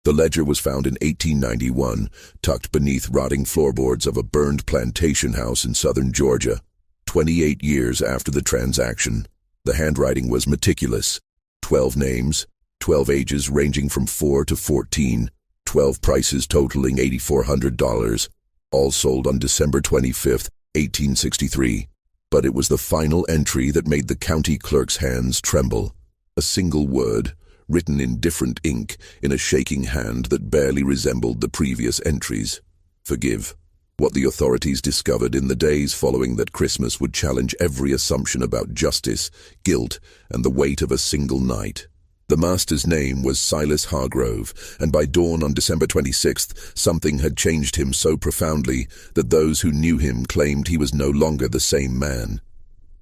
The ledger was found in 1891, tucked beneath rotting floorboards of a burned plantation house in southern Georgia. 28 years after the transaction, the handwriting was meticulous. 12 names, 12 ages ranging from 4 to 14, 12 prices totaling $8,400, all sold on December 25, 1863. But it was the final entry that made the county clerk's hands tremble. A single word, written in different ink, in a shaking hand that barely resembled the previous entries. Forgive. What the authorities discovered in the days following that Christmas would challenge every assumption about justice, guilt, and the weight of a single night. The master's name was Silas Hargrove, and by dawn on December 26th, something had changed him so profoundly that those who knew him claimed he was no longer the same man.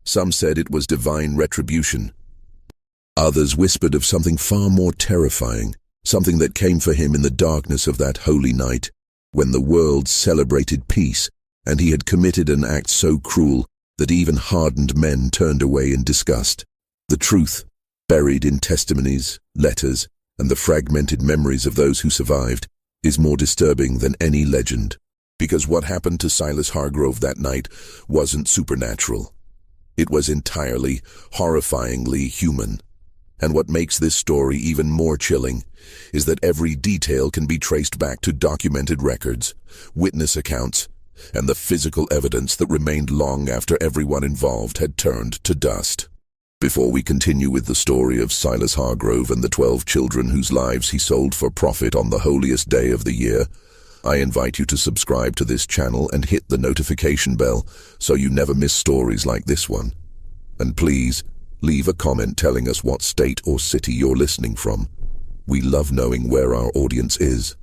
Some said it was divine retribution. Others whispered of something far more terrifying, something that came for him in the darkness of that holy night, when the world celebrated peace, and he had committed an act so cruel that even hardened men turned away in disgust. The truth, buried in testimonies, letters, and the fragmented memories of those who survived, is more disturbing than any legend. Because what happened to Silas Hargrove that night wasn't supernatural. It was entirely, horrifyingly human. And what makes this story even more chilling is that every detail can be traced back to documented records, witness accounts, and the physical evidence that remained long after everyone involved had turned to dust. Before we continue with the story of Silas Hargrove and the 12 children whose lives he sold for profit on the holiest day of the year, I invite you to subscribe to this channel and hit the notification bell so you never miss stories like this one. And please, leave a comment telling us what state or city you're listening from. We love knowing where our audience is.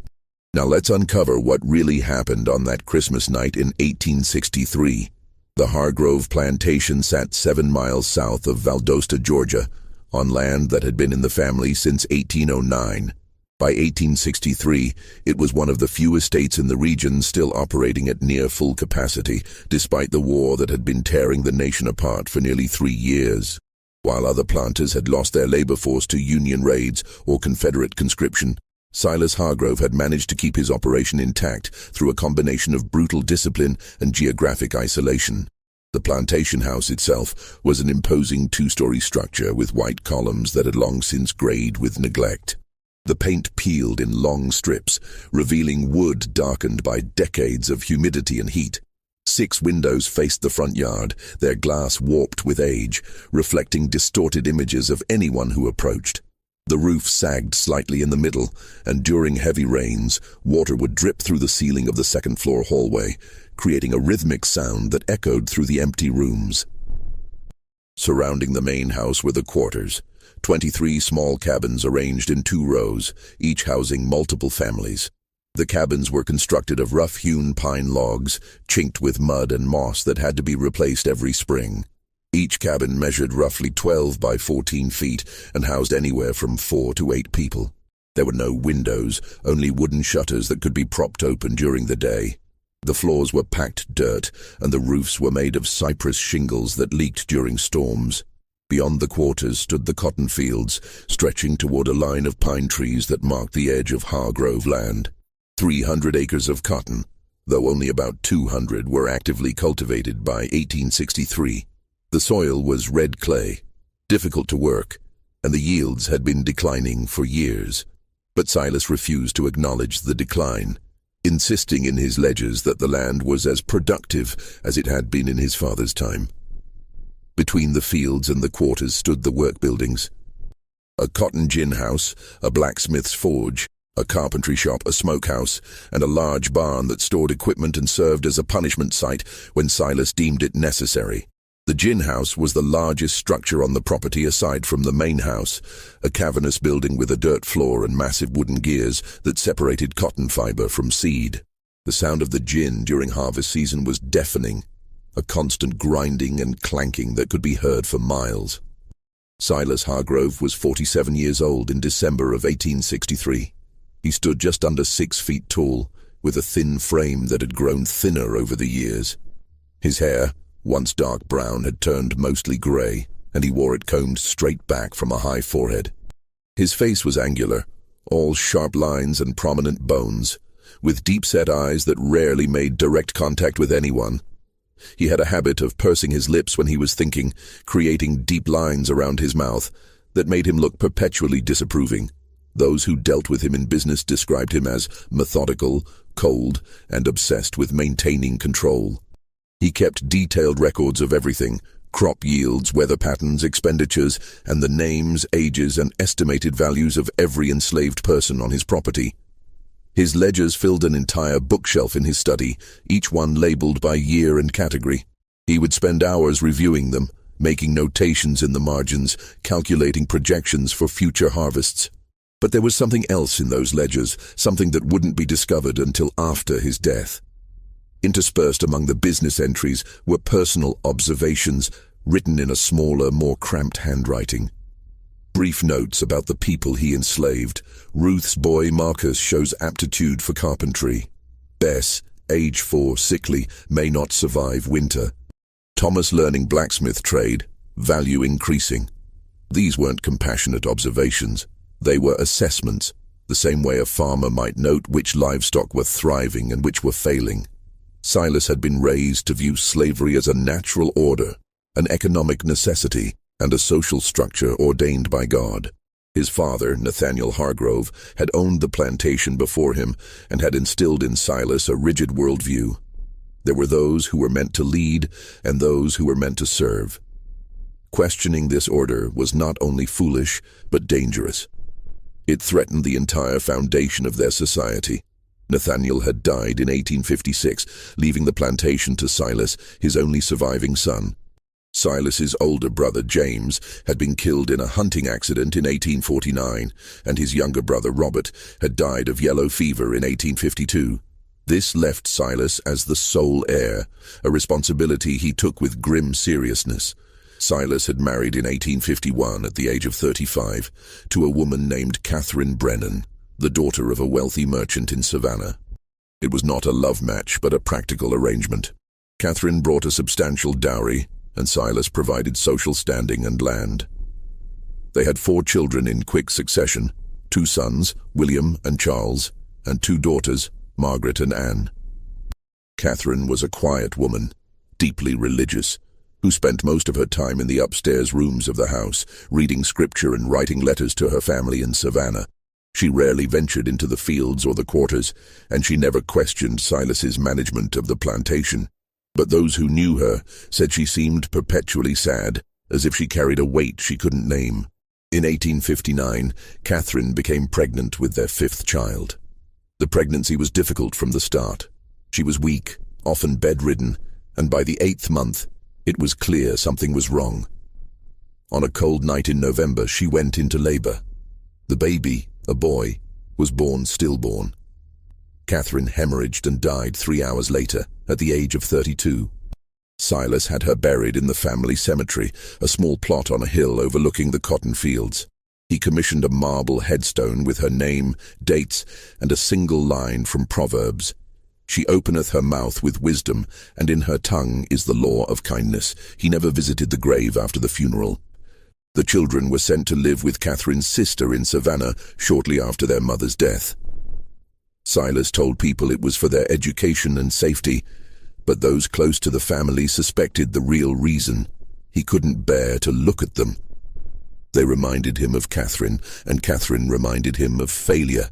Now let's uncover what really happened on that Christmas night in 1863. The Hargrove plantation sat 7 miles south of Valdosta, Georgia, on land that had been in the family since 1809. By 1863, it was one of the few estates in the region still operating at near full capacity, despite the war that had been tearing the nation apart for nearly 3 years. While other planters had lost their labor force to Union raids or Confederate conscription, Silas Hargrove had managed to keep his operation intact through a combination of brutal discipline and geographic isolation. The plantation house itself was an imposing 2-story structure with white columns that had long since grayed with neglect. The paint peeled in long strips, revealing wood darkened by decades of humidity and heat. 6 windows faced the front yard, their glass warped with age, reflecting distorted images of anyone who approached. The roof sagged slightly in the middle, and during heavy rains, water would drip through the ceiling of the second-floor hallway, creating a rhythmic sound that echoed through the empty rooms. Surrounding the main house were the quarters, 23 small cabins arranged in 2 rows, each housing multiple families. The cabins were constructed of rough-hewn pine logs, chinked with mud and moss that had to be replaced every spring. Each cabin measured roughly 12 by 14 feet and housed anywhere from 4 to 8 people. There were no windows, only wooden shutters that could be propped open during the day. The floors were packed dirt, and the roofs were made of cypress shingles that leaked during storms. Beyond the quarters stood the cotton fields, stretching toward a line of pine trees that marked the edge of Hargrove land. 300 acres of cotton, though only about 200 were actively cultivated by 1863. The soil was red clay, difficult to work, and the yields had been declining for years. But Silas refused to acknowledge the decline, insisting in his ledgers that the land was as productive as it had been in his father's time. Between the fields and the quarters stood the work buildings. A cotton gin house, a blacksmith's forge, a carpentry shop, a smokehouse, and a large barn that stored equipment and served as a punishment site when Silas deemed it necessary. The gin house was the largest structure on the property aside from the main house, a cavernous building with a dirt floor and massive wooden gears that separated cotton fiber from seed. The sound of the gin during harvest season was deafening, a constant grinding and clanking that could be heard for miles. Silas Hargrove was 47 years old in December of 1863. He stood just under 6 feet tall, with a thin frame that had grown thinner over the years. His hair, once dark brown, had turned mostly gray, and he wore it combed straight back from a high forehead. His face was angular, all sharp lines and prominent bones, with deep-set eyes that rarely made direct contact with anyone. He had a habit of pursing his lips when he was thinking, creating deep lines around his mouth that made him look perpetually disapproving. Those who dealt with him in business described him as methodical, cold, and obsessed with maintaining control. He kept detailed records of everything: crop yields, weather patterns, expenditures, and the names, ages, and estimated values of every enslaved person on his property. His ledgers filled an entire bookshelf in his study, each one labeled by year and category. He would spend hours reviewing them, making notations in the margins, calculating projections for future harvests. But there was something else in those ledgers, something that wouldn't be discovered until after his death. Interspersed among the business entries were personal observations, written in a smaller, more cramped handwriting. Brief notes about the people he enslaved. Ruth's boy Marcus shows aptitude for carpentry. Bess, age 4, sickly, may not survive winter. Thomas learning blacksmith trade, value increasing. These weren't compassionate observations. They were assessments, the same way a farmer might note which livestock were thriving and which were failing. Silas had been raised to view slavery as a natural order, an economic necessity, and a social structure ordained by God. His father, Nathaniel Hargrove, had owned the plantation before him and had instilled in Silas a rigid worldview. There were those who were meant to lead and those who were meant to serve. Questioning this order was not only foolish, but dangerous. It threatened the entire foundation of their society. Nathaniel had died in 1856, leaving the plantation to Silas, his only surviving son. Silas's older brother, James, had been killed in a hunting accident in 1849, and his younger brother, Robert, had died of yellow fever in 1852. This left Silas as the sole heir, a responsibility he took with grim seriousness. Silas had married in 1851 at the age of 35 to a woman named Catherine Brennan, the daughter of a wealthy merchant in Savannah. It was not a love match, but a practical arrangement. Catherine brought a substantial dowry, and Silas provided social standing and land. They had 4 children in quick succession: 2 sons, William and Charles, and 2 daughters, Margaret and Anne. Catherine was a quiet woman, deeply religious, who spent most of her time in the upstairs rooms of the house, reading scripture and writing letters to her family in Savannah. She rarely ventured into the fields or the quarters, and she never questioned Silas's management of the plantation. But those who knew her said she seemed perpetually sad, as if she carried a weight she couldn't name. In 1859, Catherine became pregnant with their 5th child. The pregnancy was difficult from the start. She was weak, often bedridden, and by the 8th month, it was clear something was wrong. On a cold night in November, she went into labor. The baby, a boy, was born stillborn. Catherine hemorrhaged and died 3 hours later, at the age of 32. Silas had her buried in the family cemetery, a small plot on a hill overlooking the cotton fields. He commissioned a marble headstone with her name, dates, and a single line from Proverbs. She openeth her mouth with wisdom, and in her tongue is the law of kindness. He never visited the grave after the funeral. The children were sent to live with Catherine's sister in Savannah shortly after their mother's death. Silas told people it was for their education and safety, but those close to the family suspected the real reason. He couldn't bear to look at them. They reminded him of Catherine, and Catherine reminded him of failure.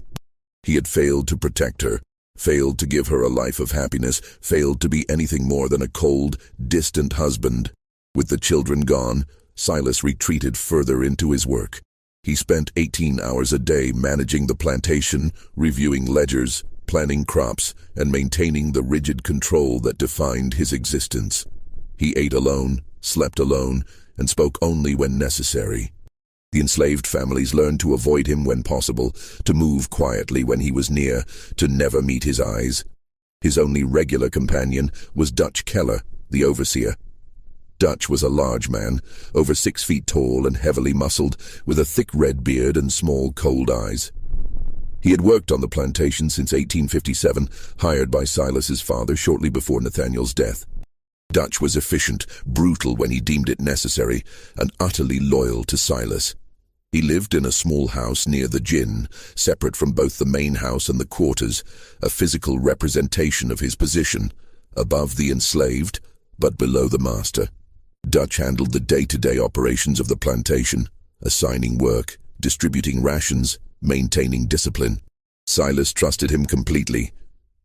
He had failed to protect her, failed to give her a life of happiness, failed to be anything more than a cold, distant husband. With the children gone, Silas retreated further into his work. He spent 18 hours a day managing the plantation, reviewing ledgers, planning crops, and maintaining the rigid control that defined his existence. He ate alone, slept alone, and spoke only when necessary. The enslaved families learned to avoid him when possible, to move quietly when he was near, to never meet his eyes. His only regular companion was Dutch Keller, the overseer. Dutch was a large man, over 6 feet tall and heavily muscled, with a thick red beard and small, cold eyes. He had worked on the plantation since 1857, hired by Silas's father shortly before Nathaniel's death. Dutch was efficient, brutal when he deemed it necessary, and utterly loyal to Silas. He lived in a small house near the gin, separate from both the main house and the quarters, a physical representation of his position, above the enslaved, but below the master. Dutch handled the day-to-day operations of the plantation, assigning work, distributing rations, maintaining discipline. Silas trusted him completely,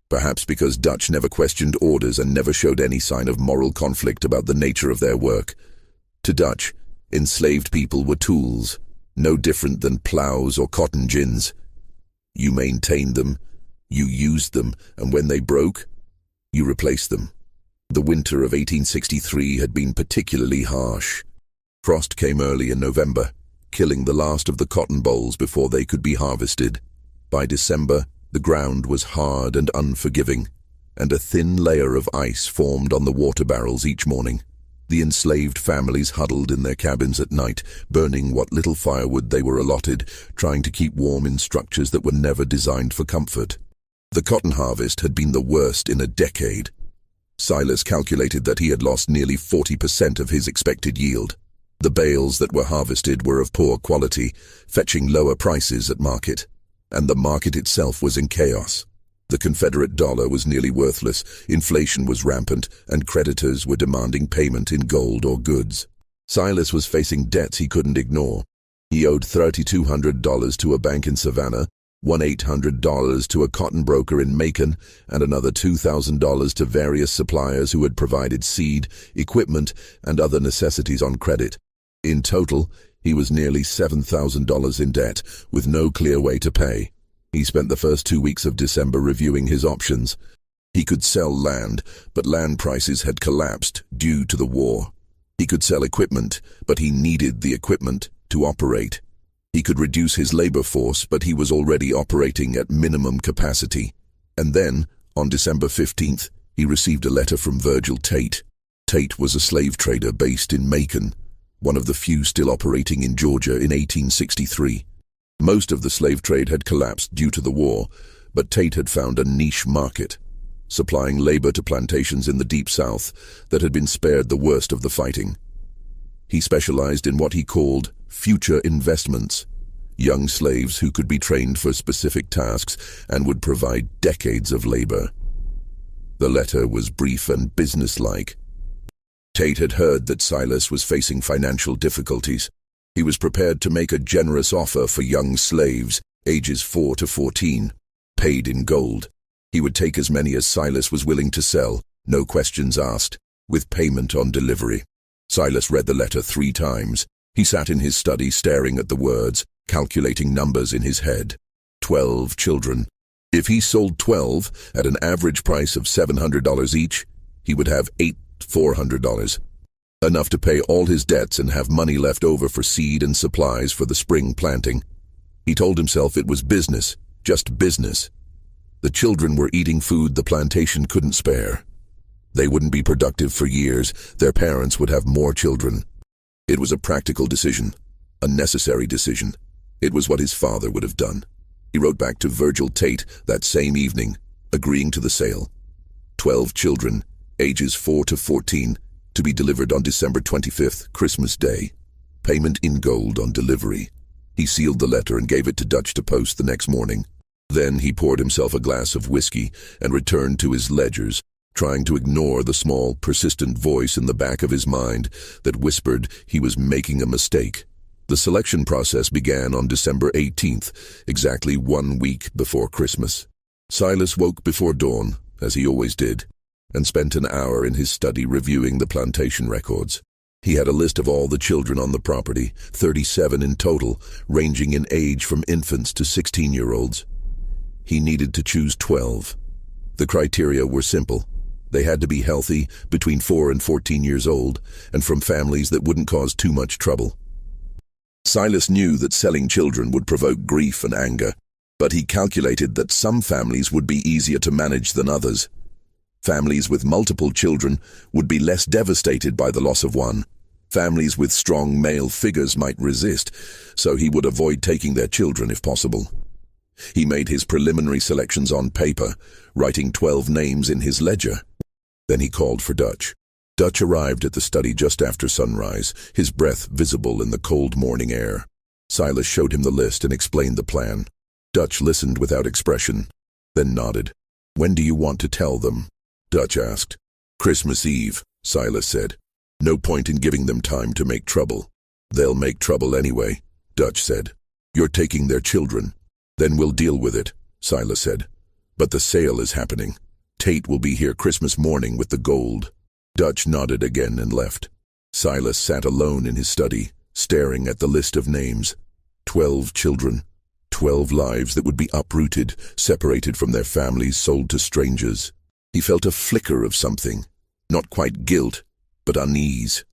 perhaps because Dutch never questioned orders and never showed any sign of moral conflict about the nature of their work. To Dutch, enslaved people were tools, no different than plows or cotton gins. You maintained them, you used them, and when they broke, you replaced them. The winter of 1863 had been particularly harsh. Frost came early in November, killing the last of the cotton bolls before they could be harvested. By December, the ground was hard and unforgiving, and a thin layer of ice formed on the water barrels each morning. The enslaved families huddled in their cabins at night, burning what little firewood they were allotted, trying to keep warm in structures that were never designed for comfort. The cotton harvest had been the worst in a decade. Silas calculated that he had lost nearly 40% of his expected yield. The bales that were harvested were of poor quality, fetching lower prices at market, and the market itself was in chaos. The Confederate dollar was nearly worthless, inflation was rampant, and creditors were demanding payment in gold or goods. Silas was facing debts he couldn't ignore. He owed $3,200 to a bank in Savannah, $1,800 to a cotton broker in Macon, and another $2,000 to various suppliers who had provided seed, equipment, and other necessities on credit. In total, he was nearly $7,000 in debt, with no clear way to pay. He spent the first 2 weeks of December reviewing his options. He could sell land, but land prices had collapsed due to the war. He could sell equipment, but he needed the equipment to operate. He could reduce his labor force, but he was already operating at minimum capacity. And then, on December 15th, he received a letter from Virgil Tate. Tate was a slave trader based in Macon, one of the few still operating in Georgia in 1863. Most of the slave trade had collapsed due to the war, but Tate had found a niche market, supplying labor to plantations in the Deep South that had been spared the worst of the fighting. He specialized in what he called future investments, young slaves who could be trained for specific tasks and would provide decades of labor. The letter was brief and businesslike. Tate had heard that Silas was facing financial difficulties. He was prepared to make a generous offer for young slaves, ages 4 to 14, paid in gold. He would take as many as Silas was willing to sell, no questions asked, with payment on delivery. Silas read the letter 3 times. He sat in his study staring at the words, calculating numbers in his head. 12 children. If he sold 12 at an average price of $700 each, he would have $8,400. Enough to pay all his debts and have money left over for seed and supplies for the spring planting. He told himself it was business, just business. The children were eating food the plantation couldn't spare. They wouldn't be productive for years. Their parents would have more children. It was a practical decision, a necessary decision. It was what his father would have done. He wrote back to Virgil Tate that same evening, agreeing to the sale. 12 children, ages 4 to 14, to be delivered on December 25th, Christmas Day. Payment in gold on delivery. He sealed the letter and gave it to Dutch to post the next morning. Then he poured himself a glass of whiskey and returned to his ledgers, trying to ignore the small, persistent voice in the back of his mind that whispered he was making a mistake. The selection process began on December 18th, exactly 1 week before Christmas. Silas woke before dawn, as he always did, and spent an hour in his study reviewing the plantation records. He had a list of all the children on the property, 37 in total, ranging in age from infants to 16-year-olds. He needed to choose 12. The criteria were simple. They had to be healthy, between 4 and 14 years old, and from families that wouldn't cause too much trouble. Silas knew that selling children would provoke grief and anger, but he calculated that some families would be easier to manage than others. Families with multiple children would be less devastated by the loss of one. Families with strong male figures might resist, so he would avoid taking their children if possible. He made his preliminary selections on paper, writing 12 names in his ledger. Then he called for Dutch. Dutch arrived at the study just after sunrise, his breath visible in the cold morning air. Silas showed him the list and explained the plan. Dutch listened without expression, then nodded. "When do you want to tell them?" Dutch asked. "Christmas Eve," Silas said. "No point in giving them time to make trouble." "They'll make trouble anyway," Dutch said. "You're taking their children." "Then we'll deal with it," Silas said. "But the sale is happening. Tate will be here Christmas morning with the gold." Dutch nodded again and left. Silas sat alone in his study, staring at the list of names. 12 children. 12 lives that would be uprooted, separated from their families, sold to strangers. He felt a flicker of something. Not quite guilt, but unease.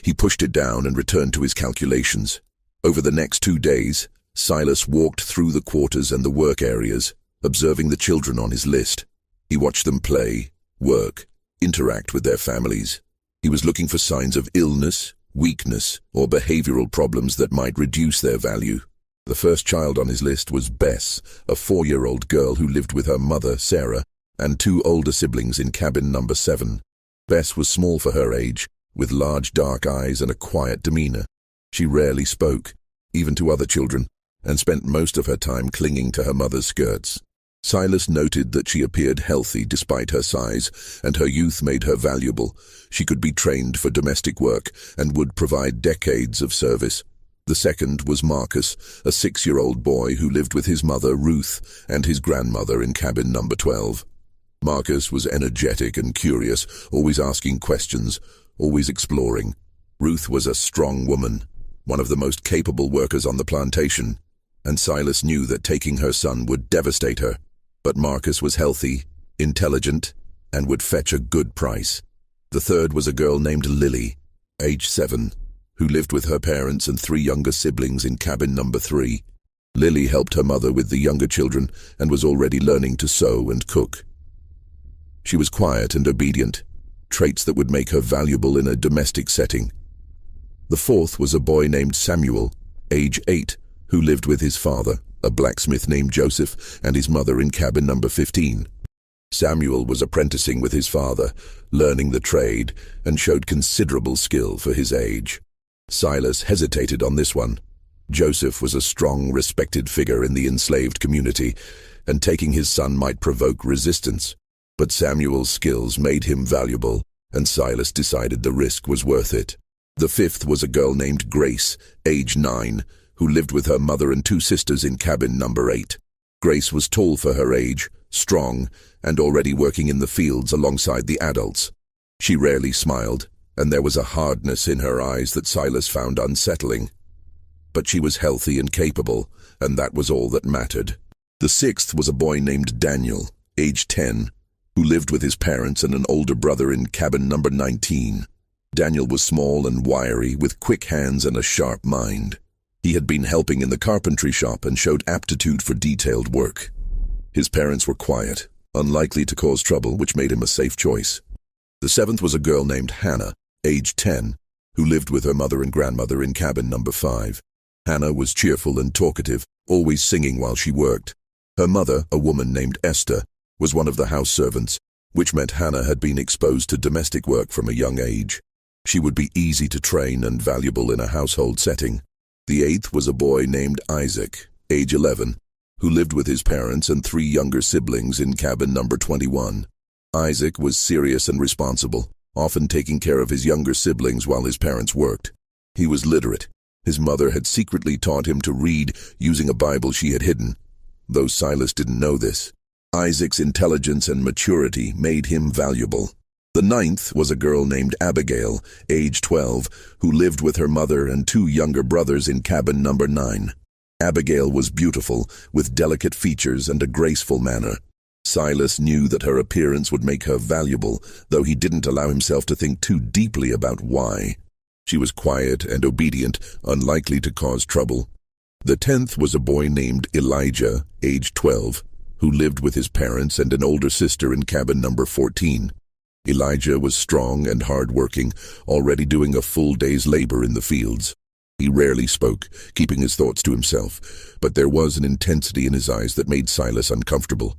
He pushed it down and returned to his calculations. Over the next 2 days, Silas walked through the quarters and the work areas, observing the children on his list. He watched them play, work, interact with their families. He was looking for signs of illness, weakness, or behavioral problems that might reduce their value. The first child on his list was Bess, a 4-year-old girl who lived with her mother, Sarah, and 2 older siblings in cabin number 7. Bess was small for her age, with large dark eyes and a quiet demeanor. She rarely spoke, even to other children, and spent most of her time clinging to her mother's skirts. Silas noted that she appeared healthy despite her size, and her youth made her valuable. She could be trained for domestic work and would provide decades of service. The second was Marcus, a 6-year-old boy who lived with his mother, Ruth, and his grandmother in cabin number 12. Marcus was energetic and curious, always asking questions, always exploring. Ruth was a strong woman, one of the most capable workers on the plantation, and Silas knew that taking her son would devastate her. But Marcus was healthy, intelligent, and would fetch a good price. The third was a girl named Lily, age 7, who lived with her parents and 3 younger siblings in cabin number 3. Lily helped her mother with the younger children and was already learning to sew and cook. She was quiet and obedient, traits that would make her valuable in a domestic setting. The fourth was a boy named Samuel, age 8, who lived with his father, a blacksmith named Joseph, and his mother in cabin number 15. Samuel was apprenticing with his father, learning the trade, and showed considerable skill for his age. Silas hesitated on this one. Joseph was a strong, respected figure in the enslaved community, and taking his son might provoke resistance. But Samuel's skills made him valuable, and Silas decided the risk was worth it. The fifth was a girl named Grace, age 9, who lived with her mother and 2 sisters in cabin number 8. Grace was tall for her age, strong, and already working in the fields alongside the adults. She rarely smiled, and there was a hardness in her eyes that Silas found unsettling. But she was healthy and capable, and that was all that mattered. The sixth was a boy named Daniel, age 10, who lived with his parents and an older brother in cabin number 19. Daniel was small and wiry, with quick hands and a sharp mind. He had been helping in the carpentry shop and showed aptitude for detailed work. His parents were quiet, unlikely to cause trouble, which made him a safe choice. The seventh was a girl named Hannah, age 10, who lived with her mother and grandmother in cabin number 5. Hannah was cheerful and talkative, always singing while she worked. Her mother, a woman named Esther, was one of the house servants, which meant Hannah had been exposed to domestic work from a young age. She would be easy to train and valuable in a household setting. The eighth was a boy named Isaac, age 11, who lived with his parents and 3 younger siblings in cabin number 21. Isaac was serious and responsible, often taking care of his younger siblings while his parents worked. He was literate. His mother had secretly taught him to read using a Bible she had hidden, though Silas didn't know this. Isaac's intelligence and maturity made him valuable. The ninth was a girl named Abigail, age 12, who lived with her mother and 2 younger brothers in cabin number 9. Abigail was beautiful, with delicate features and a graceful manner. Silas knew that her appearance would make her valuable, though he didn't allow himself to think too deeply about why. She was quiet and obedient, unlikely to cause trouble. The 10th was a boy named Elijah, age 12, who lived with his parents and an older sister in cabin number 14. Elijah was strong and hard-working, already doing a full day's labor in the fields. He rarely spoke, keeping his thoughts to himself, but there was an intensity in his eyes that made Silas uncomfortable.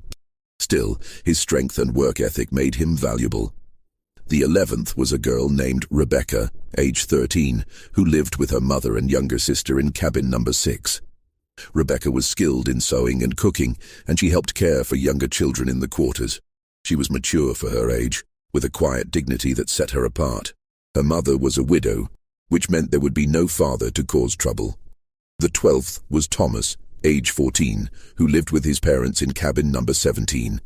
Still, his strength and work ethic made him valuable. The 11th was a girl named Rebecca, age 13, who lived with her mother and younger sister in cabin number 6. Rebecca was skilled in sewing and cooking, and she helped care for younger children in the quarters. She was mature for her age, with a quiet dignity that set her apart. Her mother was a widow, which meant there would be no father to cause trouble. The 12th was Thomas, age 14, who lived with his parents in cabin number 17.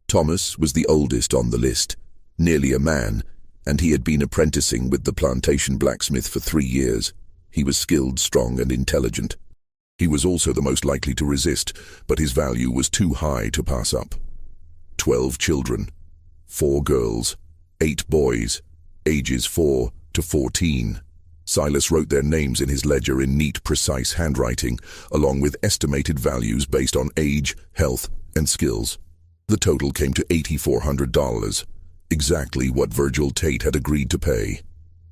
Thomas was the oldest on the list, nearly a man, and he had been apprenticing with the plantation blacksmith for 3 years. He was skilled, strong, and intelligent. He was also the most likely to resist, but his value was too high to pass up. 12 children, 4 girls, 8 boys, ages 4 to 14. Silas wrote their names in his ledger in neat, precise handwriting, along with estimated values based on age, health, and skills. The total came to $8,400, exactly what Virgil Tate had agreed to pay.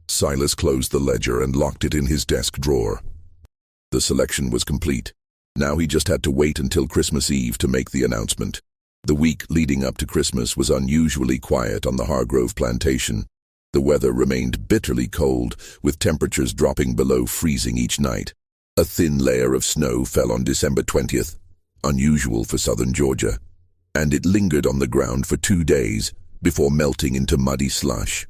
Silas closed the ledger and locked it in his desk drawer. The selection was complete. Now he just had to wait until Christmas Eve to make the announcement. The week leading up to Christmas was unusually quiet on the Hargrove plantation. The weather remained bitterly cold, with temperatures dropping below freezing each night. A thin layer of snow fell on December 20th, unusual for southern Georgia, and it lingered on the ground for 2 days before melting into muddy slush.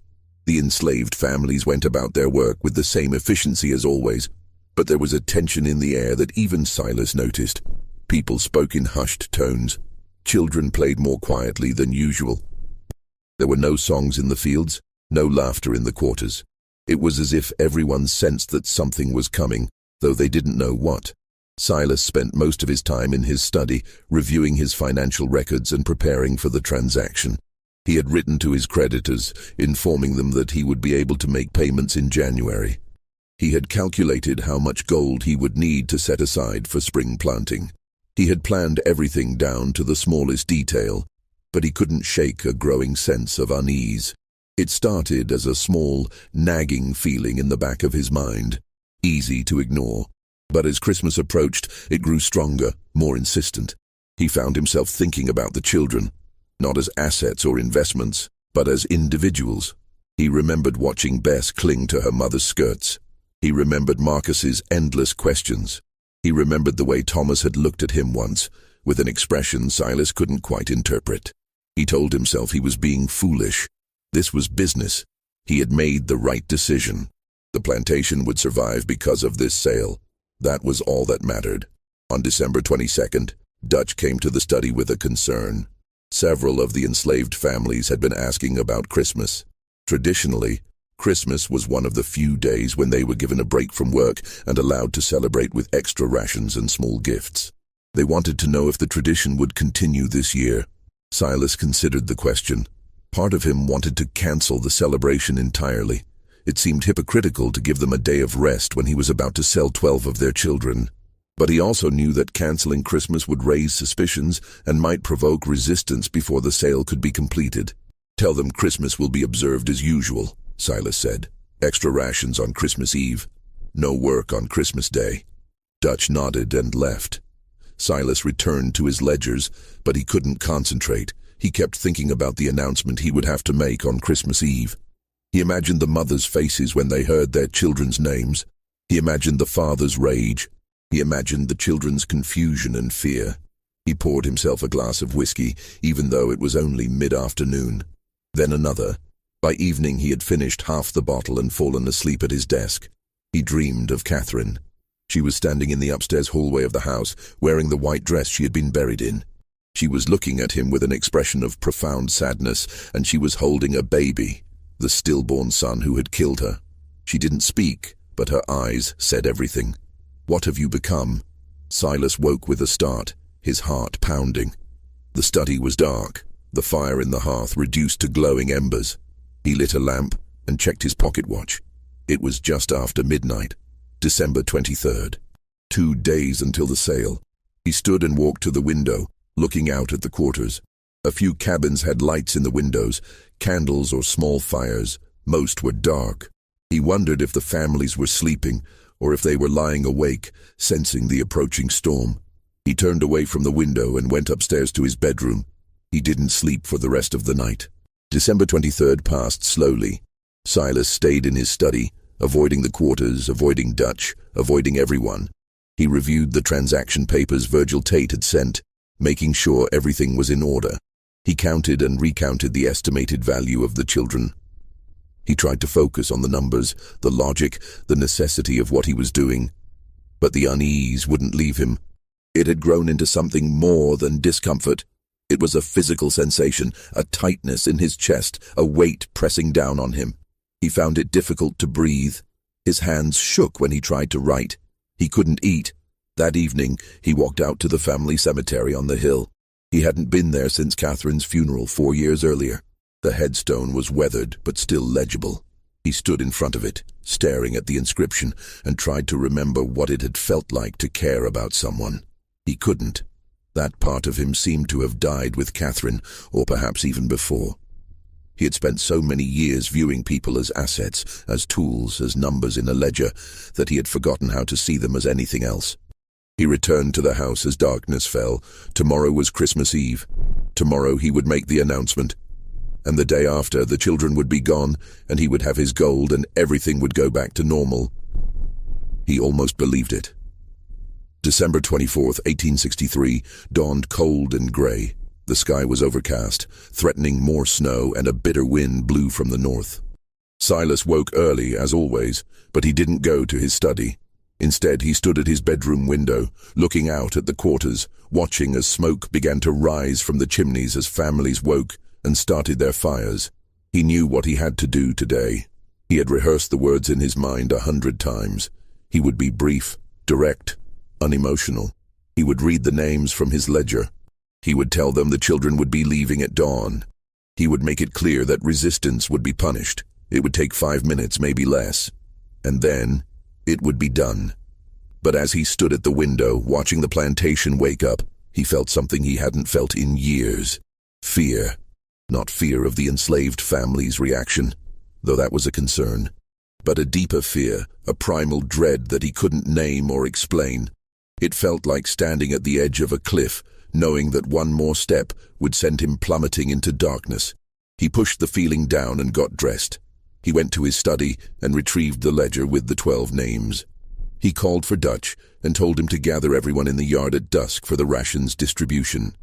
The enslaved families went about their work with the same efficiency as always, but there was a tension in the air that even Silas noticed. People spoke in hushed tones. Children played more quietly than usual. There were no songs in the fields, no laughter in the quarters. It was as if everyone sensed that something was coming, though they didn't know what. Silas spent most of his time in his study, reviewing his financial records and preparing for the transaction. He had written to his creditors, informing them that he would be able to make payments in January. He had calculated how much gold he would need to set aside for spring planting. He had planned everything down to the smallest detail, but he couldn't shake a growing sense of unease. It started as a small, nagging feeling in the back of his mind, easy to ignore. But as Christmas approached, it grew stronger, more insistent. He found himself thinking about the children, not as assets or investments, but as individuals. He remembered watching Bess cling to her mother's skirts. He remembered Marcus's endless questions. He remembered the way Thomas had looked at him once, with an expression Silas couldn't quite interpret. He told himself he was being foolish. This was business. He had made the right decision. The plantation would survive because of this sale. That was all that mattered. On December 22nd, Dutch came to the study with a concern. Several of the enslaved families had been asking about Christmas. Traditionally, Christmas was one of the few days when they were given a break from work and allowed to celebrate with extra rations and small gifts. They wanted to know if the tradition would continue this year. Silas considered the question. Part of him wanted to cancel the celebration entirely. It seemed hypocritical to give them a day of rest when he was about to sell 12 of their children. But he also knew that canceling Christmas would raise suspicions and might provoke resistance before the sale could be completed. "Tell them Christmas will be observed as usual," Silas said. "Extra rations on Christmas Eve. No work on Christmas Day." Dutch nodded and left. Silas returned to his ledgers, but he couldn't concentrate. He kept thinking about the announcement he would have to make on Christmas Eve. He imagined the mothers' faces when they heard their children's names. He imagined the father's rage. He imagined the children's confusion and fear. He poured himself a glass of whiskey, even though it was only mid-afternoon. Then another. By evening he had finished half the bottle and fallen asleep at his desk. He dreamed of Catherine. She was standing in the upstairs hallway of the house, wearing the white dress she had been buried in. She was looking at him with an expression of profound sadness, and she was holding a baby, the stillborn son who had killed her. She didn't speak, but her eyes said everything. "What have you become?" Silas woke with a start, his heart pounding. The study was dark, the fire in the hearth reduced to glowing embers. He lit a lamp and checked his pocket watch. It was just after midnight, December 23rd. 2 days until the sale. He stood and walked to the window, looking out at the quarters. A few cabins had lights in the windows, candles or small fires. Most were dark. He wondered if the families were sleeping, or if they were lying awake, sensing the approaching storm. He turned away from the window and went upstairs to his bedroom. He didn't sleep for the rest of the night. December 23rd passed slowly. Silas stayed in his study, avoiding the quarters, avoiding Dutch, avoiding everyone. He reviewed the transaction papers Virgil Tate had sent, making sure everything was in order. He counted and recounted the estimated value of the children. He tried to focus on the numbers, the logic, the necessity of what he was doing. But the unease wouldn't leave him. It had grown into something more than discomfort. It was a physical sensation, a tightness in his chest, a weight pressing down on him. He found it difficult to breathe. His hands shook when he tried to write. He couldn't eat. That evening, he walked out to the family cemetery on the hill. He hadn't been there since Catherine's funeral 4 years earlier. The headstone was weathered but still legible. He stood in front of it, staring at the inscription, and tried to remember what it had felt like to care about someone. He couldn't. That part of him seemed to have died with Catherine, or perhaps even before. He had spent so many years viewing people as assets, as tools, as numbers in a ledger, that he had forgotten how to see them as anything else. He returned to the house as darkness fell. Tomorrow was Christmas Eve. Tomorrow he would make the announcement. And the day after, the children would be gone, and he would have his gold, and everything would go back to normal. He almost believed it. December 24th, 1863, dawned cold and grey. The sky was overcast, threatening more snow, and a bitter wind blew from the north. Silas woke early, as always, but he didn't go to his study. Instead, he stood at his bedroom window, looking out at the quarters, watching as smoke began to rise from the chimneys as families woke and started their fires. He knew what he had to do today. He had rehearsed the words in his mind 100 times. He would be brief, direct, unemotional. He would read the names from his ledger. He would tell them the children would be leaving at dawn. He would make it clear that resistance would be punished. It would take 5 minutes, maybe less. And then it would be done. But as he stood at the window, watching the plantation wake up, he felt something he hadn't felt in years. Fear. Not fear of the enslaved family's reaction, though that was a concern, but a deeper fear, a primal dread that he couldn't name or explain. It felt like standing at the edge of a cliff, knowing that one more step would send him plummeting into darkness. He pushed the feeling down and got dressed. He went to his study and retrieved the ledger with the 12 names. He called for Dutch and told him to gather everyone in the yard at dusk for the rations distribution.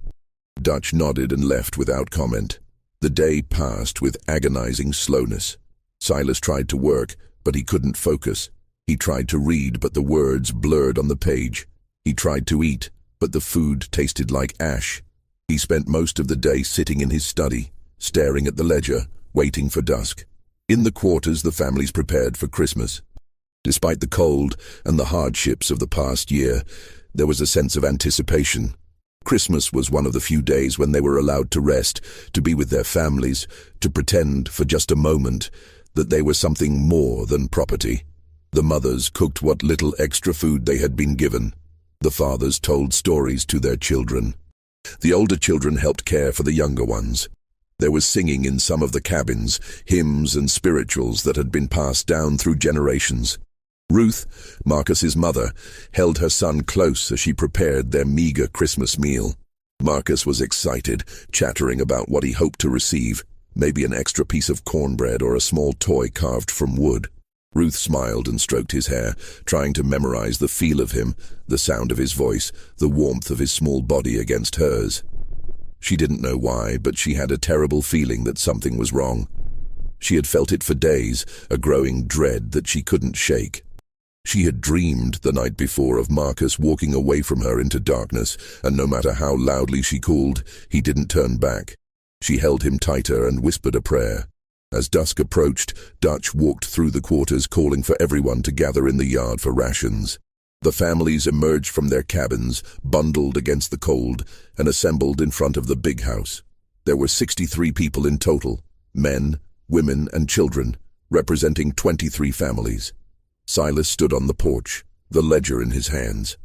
Dutch nodded and left without comment. The day passed with agonizing slowness. Silas tried to work, but he couldn't focus. He tried to read, but the words blurred on the page. He tried to eat, but the food tasted like ash. He spent most of the day sitting in his study, staring at the ledger, waiting for dusk. In the quarters, the families prepared for Christmas. Despite the cold and the hardships of the past year, there was a sense of anticipation. Christmas was one of the few days when they were allowed to rest, to be with their families, to pretend for just a moment that they were something more than property. The mothers cooked what little extra food they had been given. The fathers told stories to their children. The older children helped care for the younger ones. There was singing in some of the cabins, hymns and spirituals that had been passed down through generations. Ruth, Marcus's mother, held her son close as she prepared their meager Christmas meal. Marcus was excited, chattering about what he hoped to receive, maybe an extra piece of cornbread or a small toy carved from wood. Ruth smiled and stroked his hair, trying to memorize the feel of him, the sound of his voice, the warmth of his small body against hers. She didn't know why, but she had a terrible feeling that something was wrong. She had felt it for days, a growing dread that she couldn't shake. She had dreamed the night before of Marcus walking away from her into darkness, and no matter how loudly she called, he didn't turn back. She held him tighter and whispered a prayer. As dusk approached, Dutch walked through the quarters calling for everyone to gather in the yard for rations. The families emerged from their cabins, bundled against the cold, and assembled in front of the big house. There were 63 people in total, men, women, and children, representing 23 families. Silas stood on the porch, the ledger in his hands.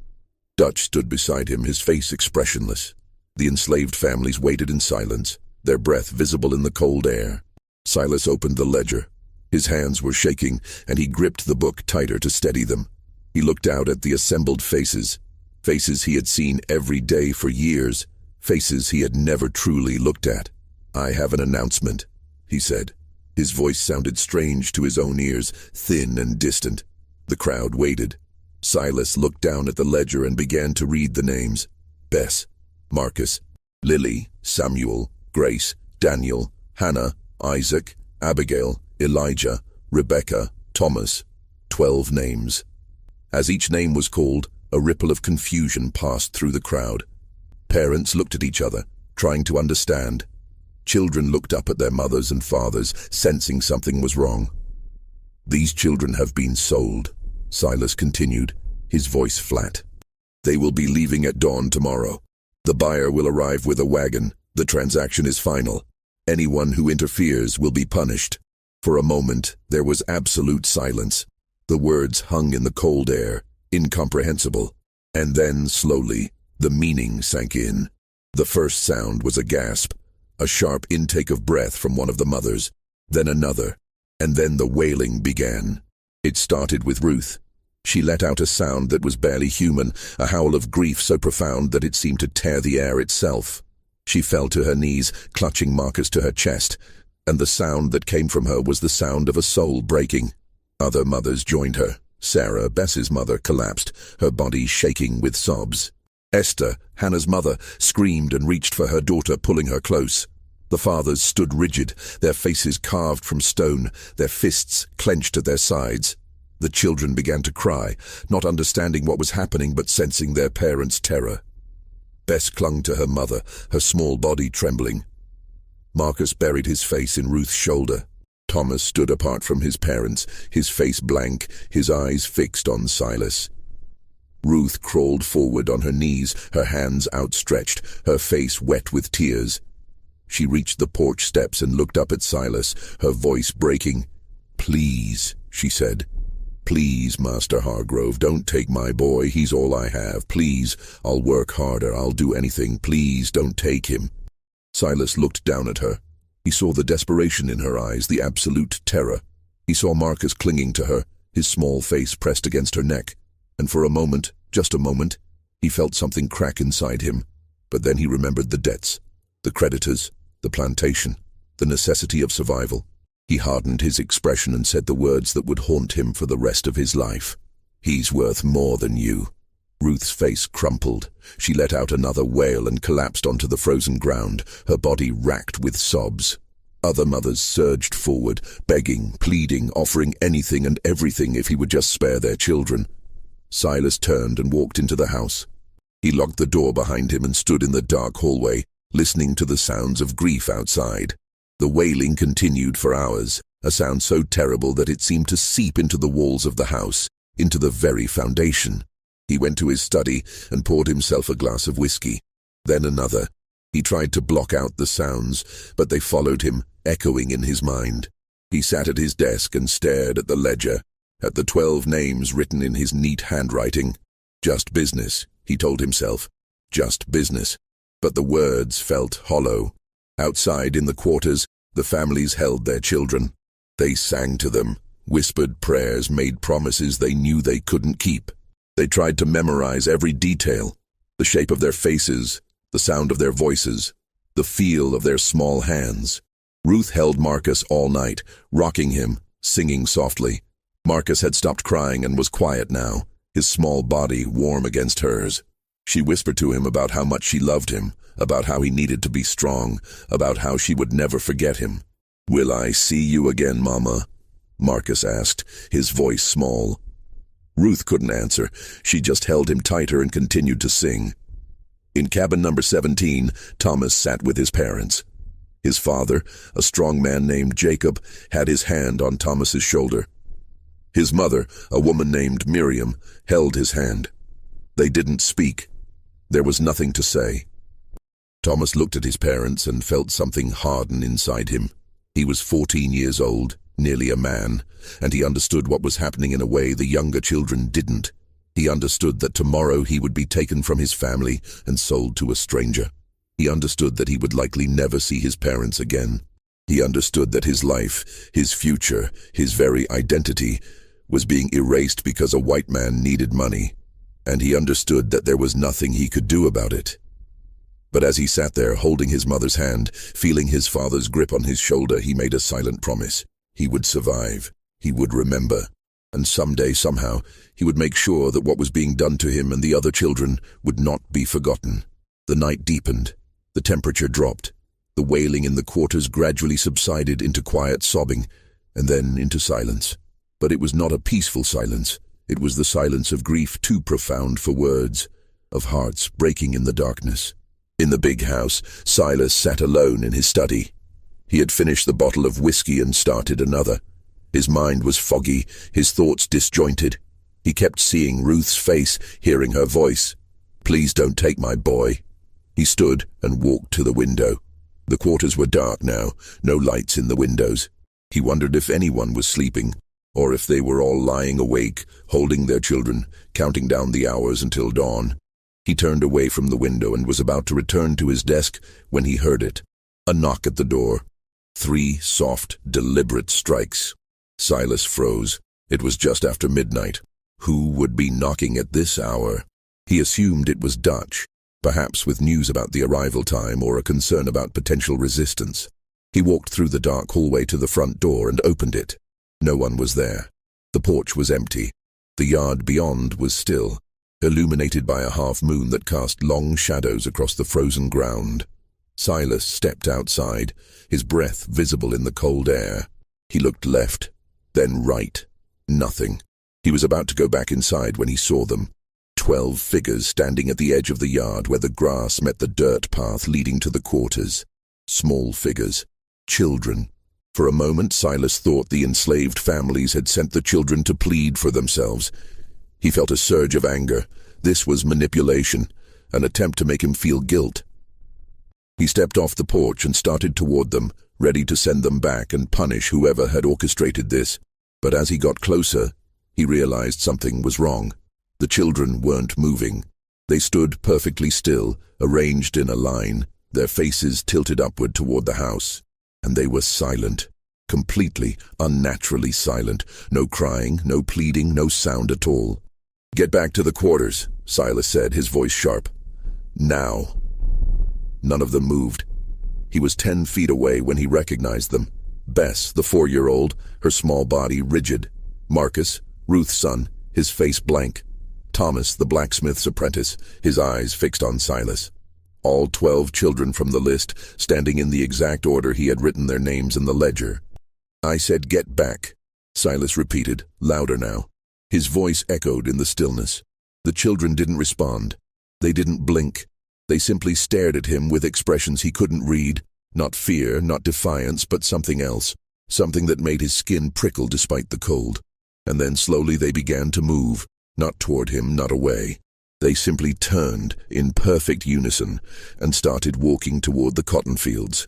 Dutch stood beside him, his face expressionless. The enslaved families waited in silence, their breath visible in the cold air. Silas opened the ledger. His hands were shaking, and he gripped the book tighter to steady them. He looked out at the assembled faces, faces he had seen every day for years, faces he had never truly looked at. "I have an announcement," he said. His voice sounded strange to his own ears, thin and distant. The crowd waited. Silas looked down at the ledger and began to read the names. Bess, Marcus, Lily, Samuel, Grace, Daniel, Hannah, Isaac, Abigail, Elijah, Rebecca, Thomas. 12 names. As each name was called, a ripple of confusion passed through the crowd. Parents looked at each other, trying to understand. Children looked up at their mothers and fathers, sensing something was wrong. These children have been sold, Silas continued, his voice flat. They will be leaving at dawn tomorrow. The buyer will arrive with a wagon. The transaction is final. Anyone who interferes will be punished. For a moment, there was absolute silence. The words hung in the cold air, incomprehensible. And then, slowly, the meaning sank in. The first sound was a gasp, a sharp intake of breath from one of the mothers, then another, and then the wailing began. It started with Ruth. She let out a sound that was barely human, a howl of grief so profound that it seemed to tear the air itself. She fell to her knees, clutching Marcus to her chest, and the sound that came from her was the sound of a soul breaking. Other mothers joined her. Sarah, Bess's mother, collapsed, her body shaking with sobs. Esther, Hannah's mother, screamed and reached for her daughter, pulling her close. The fathers stood rigid, their faces carved from stone, their fists clenched at their sides. The children began to cry, not understanding what was happening but sensing their parents' terror. Bess clung to her mother, her small body trembling. Marcus buried his face in Ruth's shoulder. Thomas stood apart from his parents, his face blank, his eyes fixed on Silas. Ruth crawled forward on her knees, her hands outstretched, her face wet with tears. She reached the porch steps and looked up at Silas, her voice breaking. "Please," she said. "Please, Master Hargrove, don't take my boy, he's all I have. Please, I'll work harder, I'll do anything. Please, don't take him." Silas looked down at her. He saw the desperation in her eyes, the absolute terror. He saw Marcus clinging to her, his small face pressed against her neck. And for a moment, just a moment, he felt something crack inside him. But then he remembered the debts, the creditors, the plantation, the necessity of survival. He hardened his expression and said the words that would haunt him for the rest of his life. "He's worth more than you." Ruth's face crumpled. She let out another wail and collapsed onto the frozen ground, her body racked with sobs. Other mothers surged forward, begging, pleading, offering anything and everything if he would just spare their children. Silas turned and walked into the house. He locked the door behind him and stood in the dark hallway, listening to the sounds of grief outside. The wailing continued for hours, a sound so terrible that it seemed to seep into the walls of the house, into the very foundation. He went to his study and poured himself a glass of whiskey. Then another. He tried to block out the sounds, but they followed him, echoing in his mind. He sat at his desk and stared at the ledger, at the 12 names written in his neat handwriting. Just business, he told himself. Just business. But the words felt hollow. Outside in the quarters, the families held their children. They sang to them, whispered prayers, made promises they knew they couldn't keep. They tried to memorize every detail, the shape of their faces, the sound of their voices, the feel of their small hands. Ruth held Marcus all night, rocking him, singing softly. Marcus had stopped crying and was quiet now, his small body warm against hers. She whispered to him about how much she loved him, about how he needed to be strong, about how she would never forget him. "Will I see you again, Mama?" Marcus asked, his voice small. Ruth couldn't answer. She just held him tighter and continued to sing. In cabin number 17, Thomas sat with his parents. His father, a strong man named Jacob, had his hand on Thomas's shoulder. His mother, a woman named Miriam, held his hand. They didn't speak. There was nothing to say. Thomas looked at his parents and felt something harden inside him. He was 14 years old, nearly a man, and he understood what was happening in a way the younger children didn't. He understood that tomorrow he would be taken from his family and sold to a stranger. He understood that he would likely never see his parents again. He understood that his life, his future, his very identity, was being erased because a white man needed money, and he understood that there was nothing he could do about it. But as he sat there, holding his mother's hand, feeling his father's grip on his shoulder, he made a silent promise. He would survive. He would remember. And someday, somehow, he would make sure that what was being done to him and the other children would not be forgotten. The night deepened. The temperature dropped. The wailing in the quarters gradually subsided into quiet sobbing, and then into silence. But it was not a peaceful silence. It was the silence of grief too profound for words, of hearts breaking in the darkness. In the big house, Silas sat alone in his study. He had finished the bottle of whiskey and started another. His mind was foggy, his thoughts disjointed. He kept seeing Ruth's face, hearing her voice. "Please don't take my boy." He stood and walked to the window. The quarters were dark now, no lights in the windows. He wondered if anyone was sleeping, or if they were all lying awake, holding their children, counting down the hours until dawn. He turned away from the window and was about to return to his desk when he heard it. A knock at the door. 3 soft, deliberate strikes. Silas froze. It was just after midnight. Who would be knocking at this hour? He assumed it was Dutch, perhaps with news about the arrival time or a concern about potential resistance. He walked through the dark hallway to the front door and opened it. No one was there. The porch was empty. The yard beyond was still, illuminated by a half-moon that cast long shadows across the frozen ground. Silas stepped outside, his breath visible in the cold air. He looked left, then right. Nothing. He was about to go back inside when he saw them. 12 figures standing at the edge of the yard where the grass met the dirt path leading to the quarters. Small figures. Children. For a moment, Silas thought the enslaved families had sent the children to plead for themselves. He felt a surge of anger. This was manipulation, an attempt to make him feel guilt. He stepped off the porch and started toward them, ready to send them back and punish whoever had orchestrated this. But as he got closer, he realized something was wrong. The children weren't moving. They stood perfectly still, arranged in a line, their faces tilted upward toward the house. And they were silent, completely, unnaturally silent. No crying, no pleading, no sound at all. "Get back to the quarters," Silas said, his voice sharp. "Now." None of them moved. He was 10 feet away when he recognized them. Bess, the 4-year-old, her small body rigid. Marcus, Ruth's son, his face blank. Thomas, the blacksmith's apprentice, his eyes fixed on Silas. All 12 children from the list, standing in the exact order he had written their names in the ledger. "I said get back," Silas repeated, louder now. His voice echoed in the stillness. The children didn't respond. They didn't blink. They simply stared at him with expressions he couldn't read. Not fear, not defiance, but something else. Something that made his skin prickle despite the cold. And then slowly they began to move, not toward him, not away. They simply turned, in perfect unison, and started walking toward the cotton fields.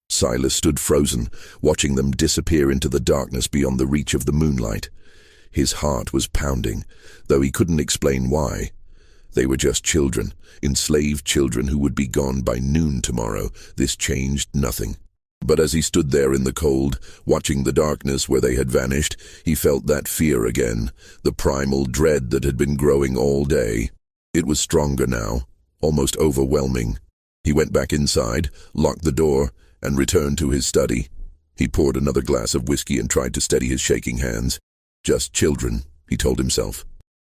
Silas stood frozen, watching them disappear into the darkness beyond the reach of the moonlight. His heart was pounding, though he couldn't explain why. They were just children, enslaved children who would be gone by noon tomorrow. This changed nothing. But as he stood there in the cold, watching the darkness where they had vanished, he felt that fear again, the primal dread that had been growing all day. It was stronger now, almost overwhelming. He went back inside, locked the door, and returned to his study. He poured another glass of whiskey and tried to steady his shaking hands. "Just children," he told himself.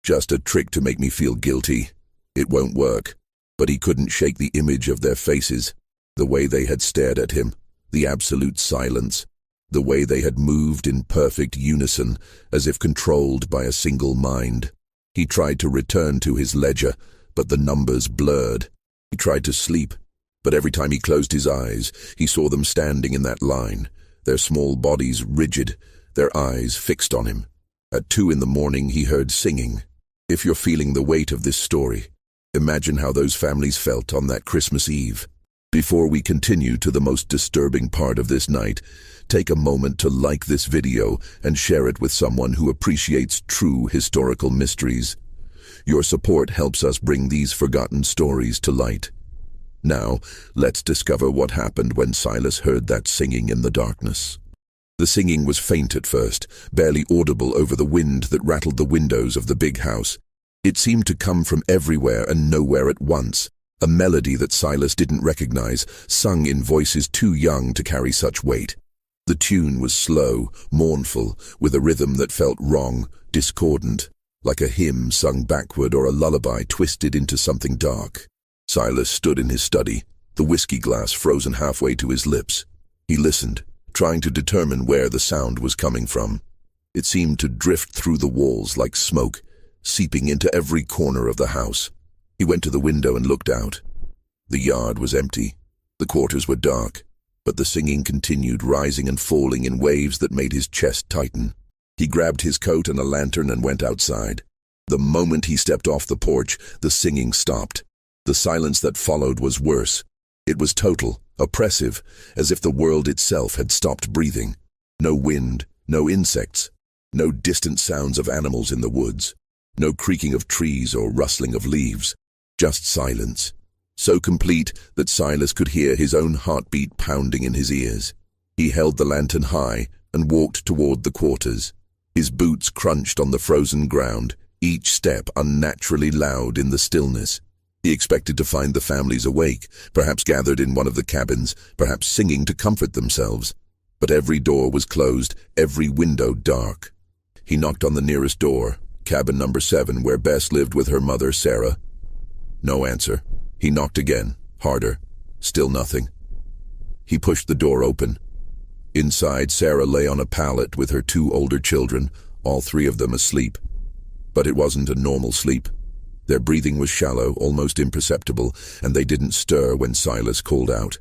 "Just a trick to make me feel guilty. It won't work." But he couldn't shake the image of their faces, the way they had stared at him, the absolute silence, the way they had moved in perfect unison, as if controlled by a single mind. He tried to return to his ledger, but the numbers blurred. He tried to sleep, but every time he closed his eyes, he saw them standing in that line, their small bodies rigid, their eyes fixed on him. At 2 in the morning, he heard singing. If you're feeling the weight of this story, imagine how those families felt on that Christmas Eve. Before we continue to the most disturbing part of this night, take a moment to like this video and share it with someone who appreciates true historical mysteries. Your support helps us bring these forgotten stories to light. Now, let's discover what happened when Silas heard that singing in the darkness. The singing was faint at first, barely audible over the wind that rattled the windows of the big house. It seemed to come from everywhere and nowhere at once. a melody that Silas didn't recognize, sung in voices too young to carry such weight. The tune was slow, mournful, with a rhythm that felt wrong, discordant, like a hymn sung backward or a lullaby twisted into something dark. Silas stood in his study, the whiskey glass frozen halfway to his lips. He listened, trying to determine where the sound was coming from. It seemed to drift through the walls like smoke, seeping into every corner of the house. He went to the window and looked out. The yard was empty. The quarters were dark, but the singing continued, rising and falling in waves that made his chest tighten. He grabbed his coat and a lantern and went outside. The moment he stepped off the porch, the singing stopped. The silence that followed was worse. It was total, oppressive, as if the world itself had stopped breathing. No wind, no insects, no distant sounds of animals in the woods, no creaking of trees or rustling of leaves, just silence, so complete that Silas could hear his own heartbeat pounding in his ears. He held the lantern high and walked toward the quarters. His boots crunched on the frozen ground, each step unnaturally loud in the stillness. He expected to find the families awake, perhaps gathered in one of the cabins, perhaps singing to comfort themselves. But every door was closed, every window dark. He knocked on the nearest door, cabin number 7, where Bess lived with her mother, Sarah. No answer. He knocked again, harder. Still nothing. He pushed the door open. Inside, Sarah lay on a pallet with her 2 older children, all 3 of them asleep. But it wasn't a normal sleep. Their breathing was shallow, almost imperceptible, and they didn't stir when Silas called out.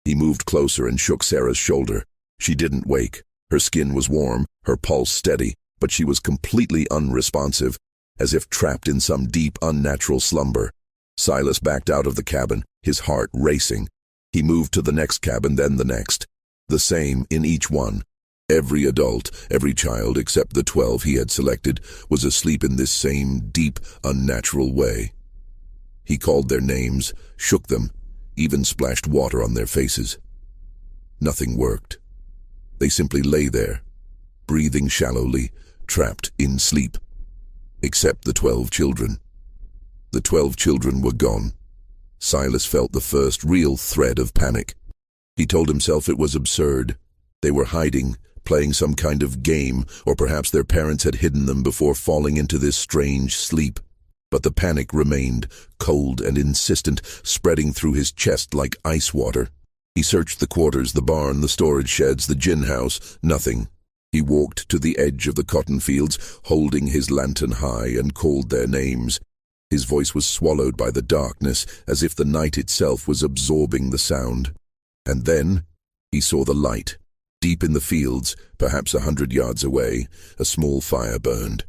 He moved closer and shook Sarah's shoulder. She didn't wake. Her skin was warm, her pulse steady, but she was completely unresponsive, as if trapped in some deep, unnatural slumber. Silas backed out of the cabin, his heart racing. He moved to the next cabin, then the next. The same in each one. Every adult, every child except the 12 he had selected, was asleep in this same deep, unnatural way. He called their names, shook them, even splashed water on their faces. Nothing worked. They simply lay there, breathing shallowly, trapped in sleep. Except the 12 children. The 12 children were gone. Silas felt the first real thread of panic. He told himself it was absurd. They were hiding, playing some kind of game, or perhaps their parents had hidden them before falling into this strange sleep. But the panic remained, cold and insistent, spreading through his chest like ice water. He searched the quarters, the barn, the storage sheds, the gin house. Nothing. He walked to the edge of the cotton fields, holding his lantern high, and called their names. His voice was swallowed by the darkness, as if the night itself was absorbing the sound. And then he saw the light. Deep in the fields, perhaps 100 yards away, a small fire burned.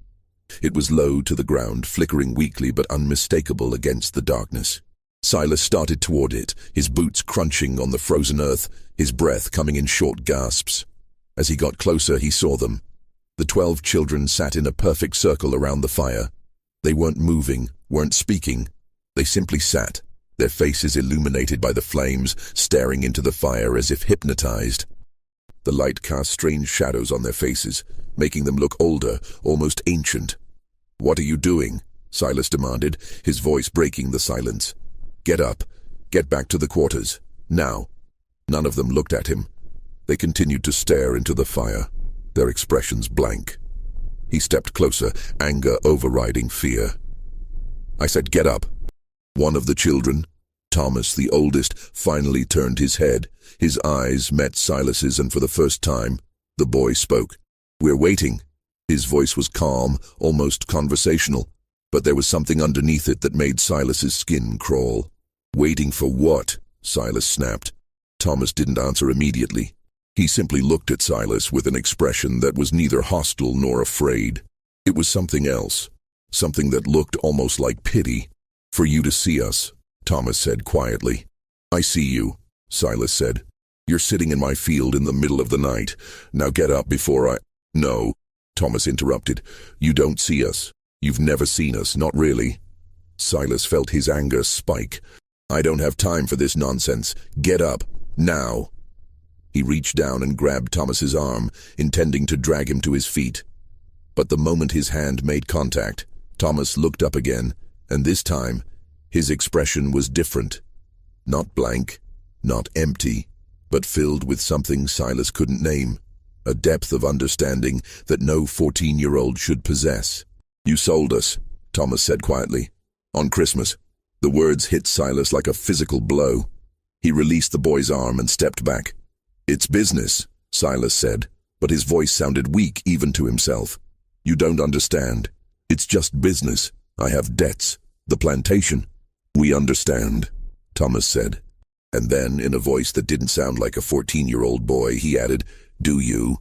It was low to the ground, flickering weakly but unmistakable against the darkness. Silas started toward it, his boots crunching on the frozen earth, his breath coming in short gasps. As he got closer, he saw them. The 12 children sat in a perfect circle around the fire. They weren't moving, weren't speaking. They simply sat, their faces illuminated by the flames, staring into the fire as if hypnotized. The light cast strange shadows on their faces, making them look older, almost ancient. "What are you doing?" Silas demanded, his voice breaking the silence. "Get up. Get back to the quarters. Now." None of them looked at him. They continued to stare into the fire, their expressions blank. He stepped closer, anger overriding fear. "I said get up." One of the children, Thomas, the oldest, finally turned his head. His eyes met Silas's, and for the first time, the boy spoke. "We're waiting." His voice was calm, almost conversational, but there was something underneath it that made Silas's skin crawl. "Waiting for what?" Silas snapped. Thomas didn't answer immediately. He simply looked at Silas with an expression that was neither hostile nor afraid. It was something else, something that looked almost like pity. "For you to see us," Thomas said quietly. "I see you," Silas said. "You're sitting in my field in the middle of the night. Now get up before I—" "No," Thomas interrupted. "You don't see us. You've never seen us, not really." Silas felt his anger spike. "I don't have time for this nonsense. Get up, now." He reached down and grabbed Thomas's arm, intending to drag him to his feet. But the moment his hand made contact, Thomas looked up again, and this time, His expression was different. Not blank, not empty, but filled with something Silas couldn't name. A depth of understanding that no 14-year-old should possess. "You sold us," Thomas said quietly. "On Christmas." The words hit Silas like a physical blow. He released the boy's arm and stepped back. "It's business," Silas said, but his voice sounded weak even to himself. "You don't understand. It's just business. I have debts. The plantation." "We understand," Thomas said. And then, in a voice that didn't sound like a 14-year-old boy, he added, "Do you?"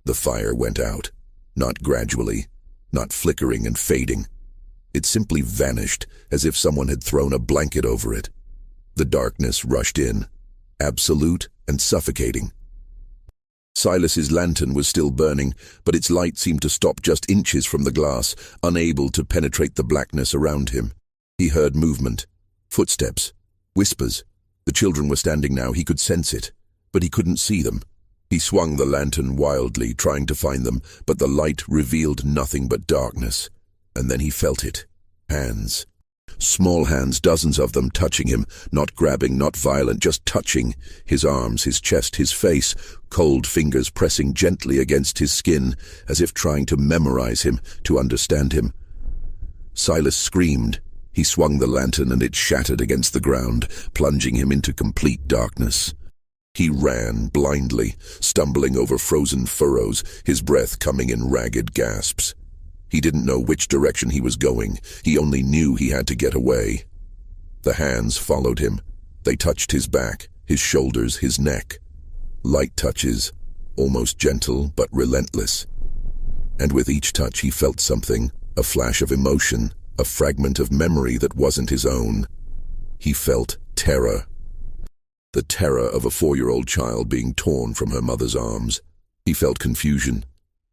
The fire went out. Not gradually, not flickering and fading. It simply vanished, as if someone had thrown a blanket over it. The darkness rushed in, absolute and suffocating. Silas's lantern was still burning, but its light seemed to stop just inches from the glass, unable to penetrate the blackness around him. He heard movement, footsteps, whispers. The children were standing now. He could sense it, but he couldn't see them. He swung the lantern wildly, trying to find them, but the light revealed nothing but darkness. And then he felt it. Hands. Small hands, dozens of them, touching him, not grabbing, not violent, just touching. His arms, his chest, his face, cold fingers pressing gently against his skin, as if trying to memorize him, to understand him. Silas screamed. He swung the lantern and it shattered against the ground, plunging him into complete darkness. He ran blindly, stumbling over frozen furrows, his breath coming in ragged gasps. He didn't know which direction he was going. He only knew he had to get away. The hands followed him. They touched his back, his shoulders, his neck. Light touches, almost gentle but relentless. And with each touch he felt something, a flash of emotion, a fragment of memory that wasn't his own. He felt terror. The terror of a 4-year-old child being torn from her mother's arms. He felt confusion.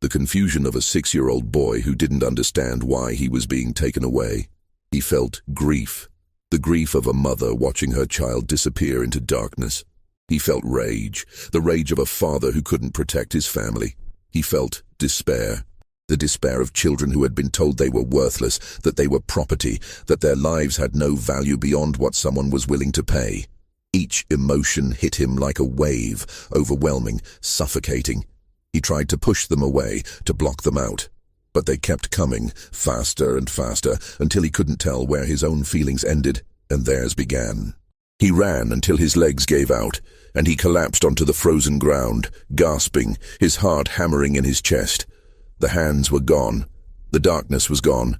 The confusion of a 6-year-old boy who didn't understand why he was being taken away. He felt grief. The grief of a mother watching her child disappear into darkness. He felt rage. The rage of a father who couldn't protect his family. He felt despair. The despair of children who had been told they were worthless, that they were property, that their lives had no value beyond what someone was willing to pay. Each emotion hit him like a wave, overwhelming, suffocating. He tried to push them away, to block them out. But they kept coming, faster and faster, until he couldn't tell where his own feelings ended and theirs began. He ran until his legs gave out, and he collapsed onto the frozen ground, gasping, his heart hammering in his chest. The hands were gone. The darkness was gone.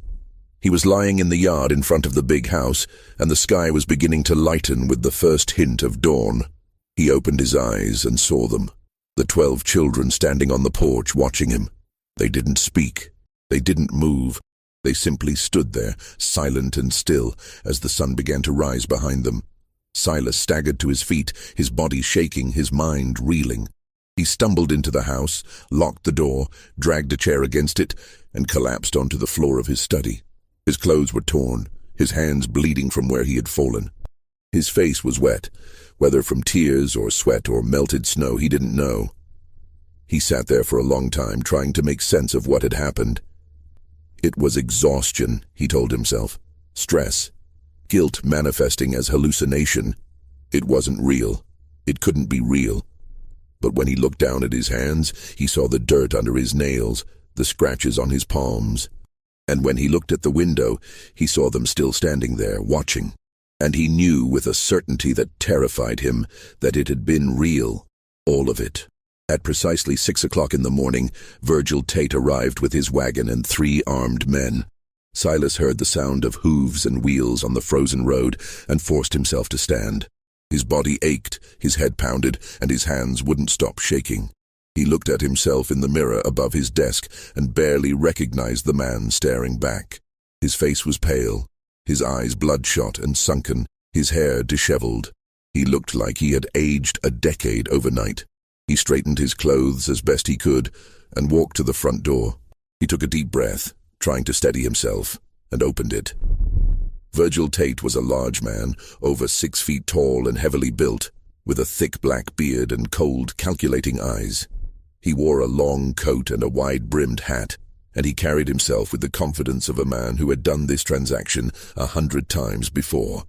He was lying in the yard in front of the big house, and the sky was beginning to lighten with the first hint of dawn. He opened his eyes and saw them. The 12 children standing on the porch watching him. They didn't speak. They didn't move. They simply stood there, silent and still, as the sun began to rise behind them. Silas staggered to his feet, his body shaking, his mind reeling. He stumbled into the house, locked the door, dragged a chair against it, and collapsed onto the floor of his study. His clothes were torn, his hands bleeding from where he had fallen. His face was wet, whether from tears or sweat or melted snow, he didn't know. He sat there for a long time, trying to make sense of what had happened. It was exhaustion, he told himself. Stress. Guilt manifesting as hallucination. It wasn't real. It couldn't be real. But when he looked down at his hands, he saw the dirt under his nails, the scratches on his palms. And when he looked at the window, he saw them still standing there, watching. And he knew with a certainty that terrified him that it had been real, all of it. At precisely 6 o'clock in the morning, Virgil Tate arrived with his wagon and 3 armed men. Silas heard the sound of hooves and wheels on the frozen road and forced himself to stand. His body ached, his head pounded, and his hands wouldn't stop shaking. He looked at himself in the mirror above his desk and barely recognized the man staring back. His face was pale, his eyes bloodshot and sunken, his hair disheveled. He looked like he had aged a decade overnight. He straightened his clothes as best he could and walked to the front door. He took a deep breath, trying to steady himself, and opened it. Virgil Tate was a large man, over 6 feet tall and heavily built, with a thick black beard and cold, calculating eyes. He wore a long coat and a wide-brimmed hat, and he carried himself with the confidence of a man who had done this transaction 100 times before.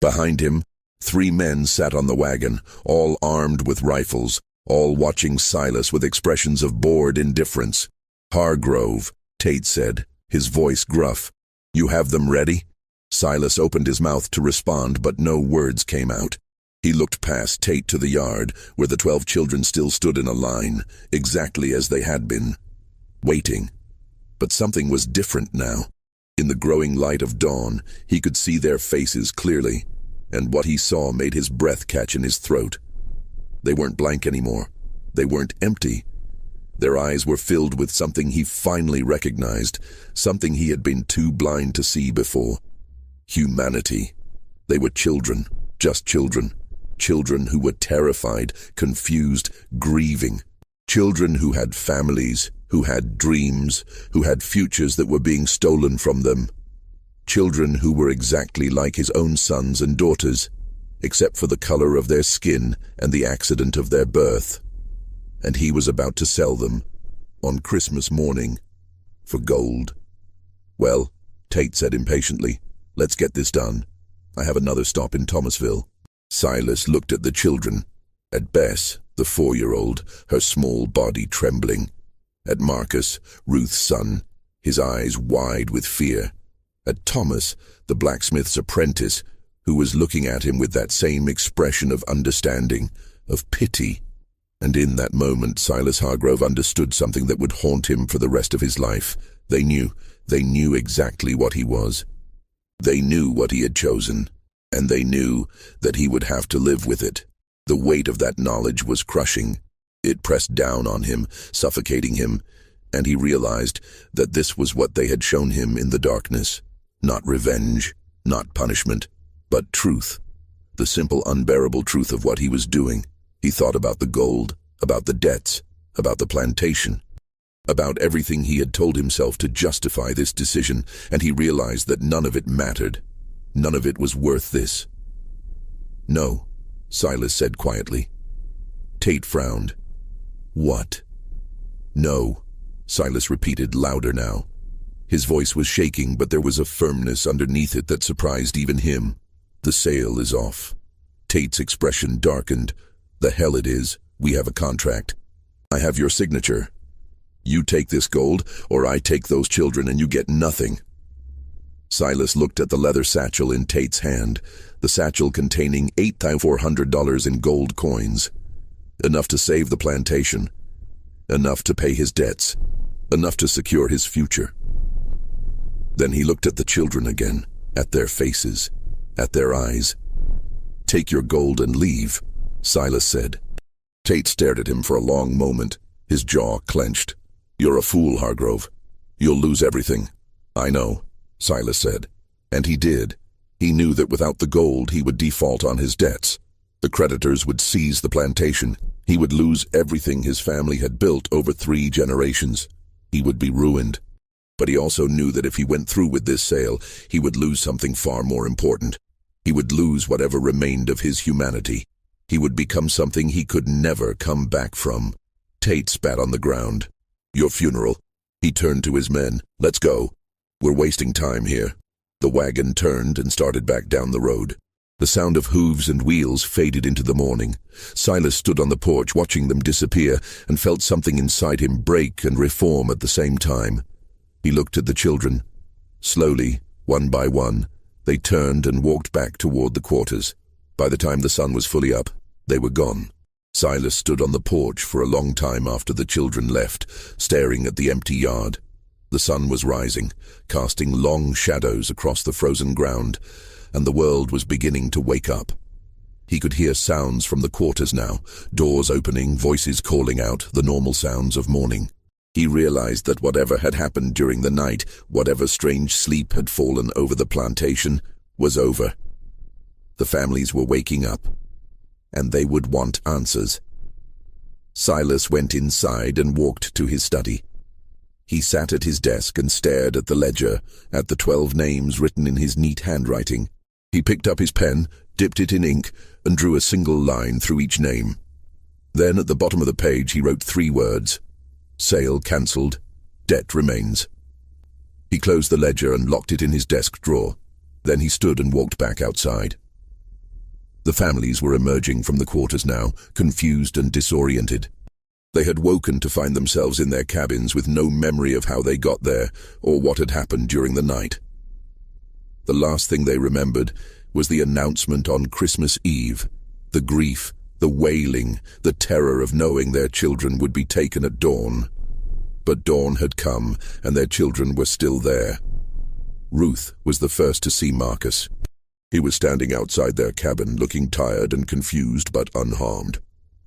Behind him, 3 men sat on the wagon, all armed with rifles, all watching Silas with expressions of bored indifference. "Hargrove," Tate said, his voice gruff. "You have them ready?" Silas opened his mouth to respond, but no words came out. He looked past Tate to the yard, where the 12 children still stood in a line, exactly as they had been, waiting. But something was different now. In the growing light of dawn, he could see their faces clearly, and what he saw made his breath catch in his throat. They weren't blank anymore. They weren't empty. Their eyes were filled with something he finally recognized, something he had been too blind to see before. Humanity. They were children, just children. Children who were terrified, confused, grieving. Children who had families, who had dreams, who had futures that were being stolen from them. Children who were exactly like his own sons and daughters, except for the color of their skin and the accident of their birth. And he was about to sell them, on Christmas morning, for gold. "Well," Tate said impatiently, "let's get this done. I have another stop in Thomasville." Silas looked at the children, at Bess, the 4-year-old, her small body trembling, at Marcus, Ruth's son, his eyes wide with fear, at Thomas, the blacksmith's apprentice, who was looking at him with that same expression of understanding, of pity. And in that moment, Silas Hargrove understood something that would haunt him for the rest of his life. They knew exactly what he was. They knew what he had chosen, and they knew that he would have to live with it. The weight of that knowledge was crushing. It pressed down on him, suffocating him, and he realized that this was what they had shown him in the darkness. Not revenge, not punishment, but truth. The simple, unbearable truth of what he was doing. He thought about the gold, about the debts, about the plantation, about everything he had told himself to justify this decision, and he realized that none of it mattered. None of it was worth this. "No," Silas said quietly. Tate frowned. "What?" "No," Silas repeated, louder now. His voice was shaking, but there was a firmness underneath it that surprised even him. "The sale is off." Tate's expression darkened. "The hell it is. We have a contract. I have your signature. You take this gold, or I take those children and you get nothing." Silas looked at the leather satchel in Tate's hand, the satchel containing $8,400 in gold coins. Enough to save the plantation. Enough to pay his debts. Enough to secure his future. Then he looked at the children again, at their faces, at their eyes. "Take your gold and leave," Silas said. Tate stared at him for a long moment, his jaw clenched. "You're a fool, Hargrove. You'll lose everything." "I know," Silas said. And he did. He knew that without the gold he would default on his debts. The creditors would seize the plantation. He would lose everything his family had built over 3 generations. He would be ruined. But he also knew that if he went through with this sale, he would lose something far more important. He would lose whatever remained of his humanity. He would become something he could never come back from. Tate spat on the ground. "Your funeral." He turned to his men. "Let's go. We're wasting time here." The wagon turned and started back down the road. The sound of hooves and wheels faded into the morning. Silas stood on the porch watching them disappear and felt something inside him break and reform at the same time. He looked at the children. Slowly, one by one, they turned and walked back toward the quarters. By the time the sun was fully up, they were gone. Silas stood on the porch for a long time after the children left, staring at the empty yard. The sun was rising, casting long shadows across the frozen ground, and the world was beginning to wake up. He could hear sounds from the quarters now, doors opening, voices calling out, the normal sounds of morning. He realized that whatever had happened during the night, whatever strange sleep had fallen over the plantation, was over. The families were waking up, and they would want answers. Silas went inside and walked to his study. He sat at his desk and stared at the ledger, at the 12 names written in his neat handwriting. He picked up his pen, dipped it in ink, and drew a single line through each name. Then at the bottom of the page he wrote 3 words: "Sale cancelled, Debt remains. He closed the ledger and locked it in his desk drawer. Then he stood and walked back outside. The families were emerging from the quarters now, confused and disoriented. They had woken to find themselves in their cabins with no memory of how they got there or what had happened during the night. The last thing they remembered was the announcement on Christmas Eve, the grief, the wailing, the terror of knowing their children would be taken at dawn. But dawn had come, and their children were still there. Ruth was the first to see Marcus. He was standing outside their cabin, looking tired and confused but unharmed.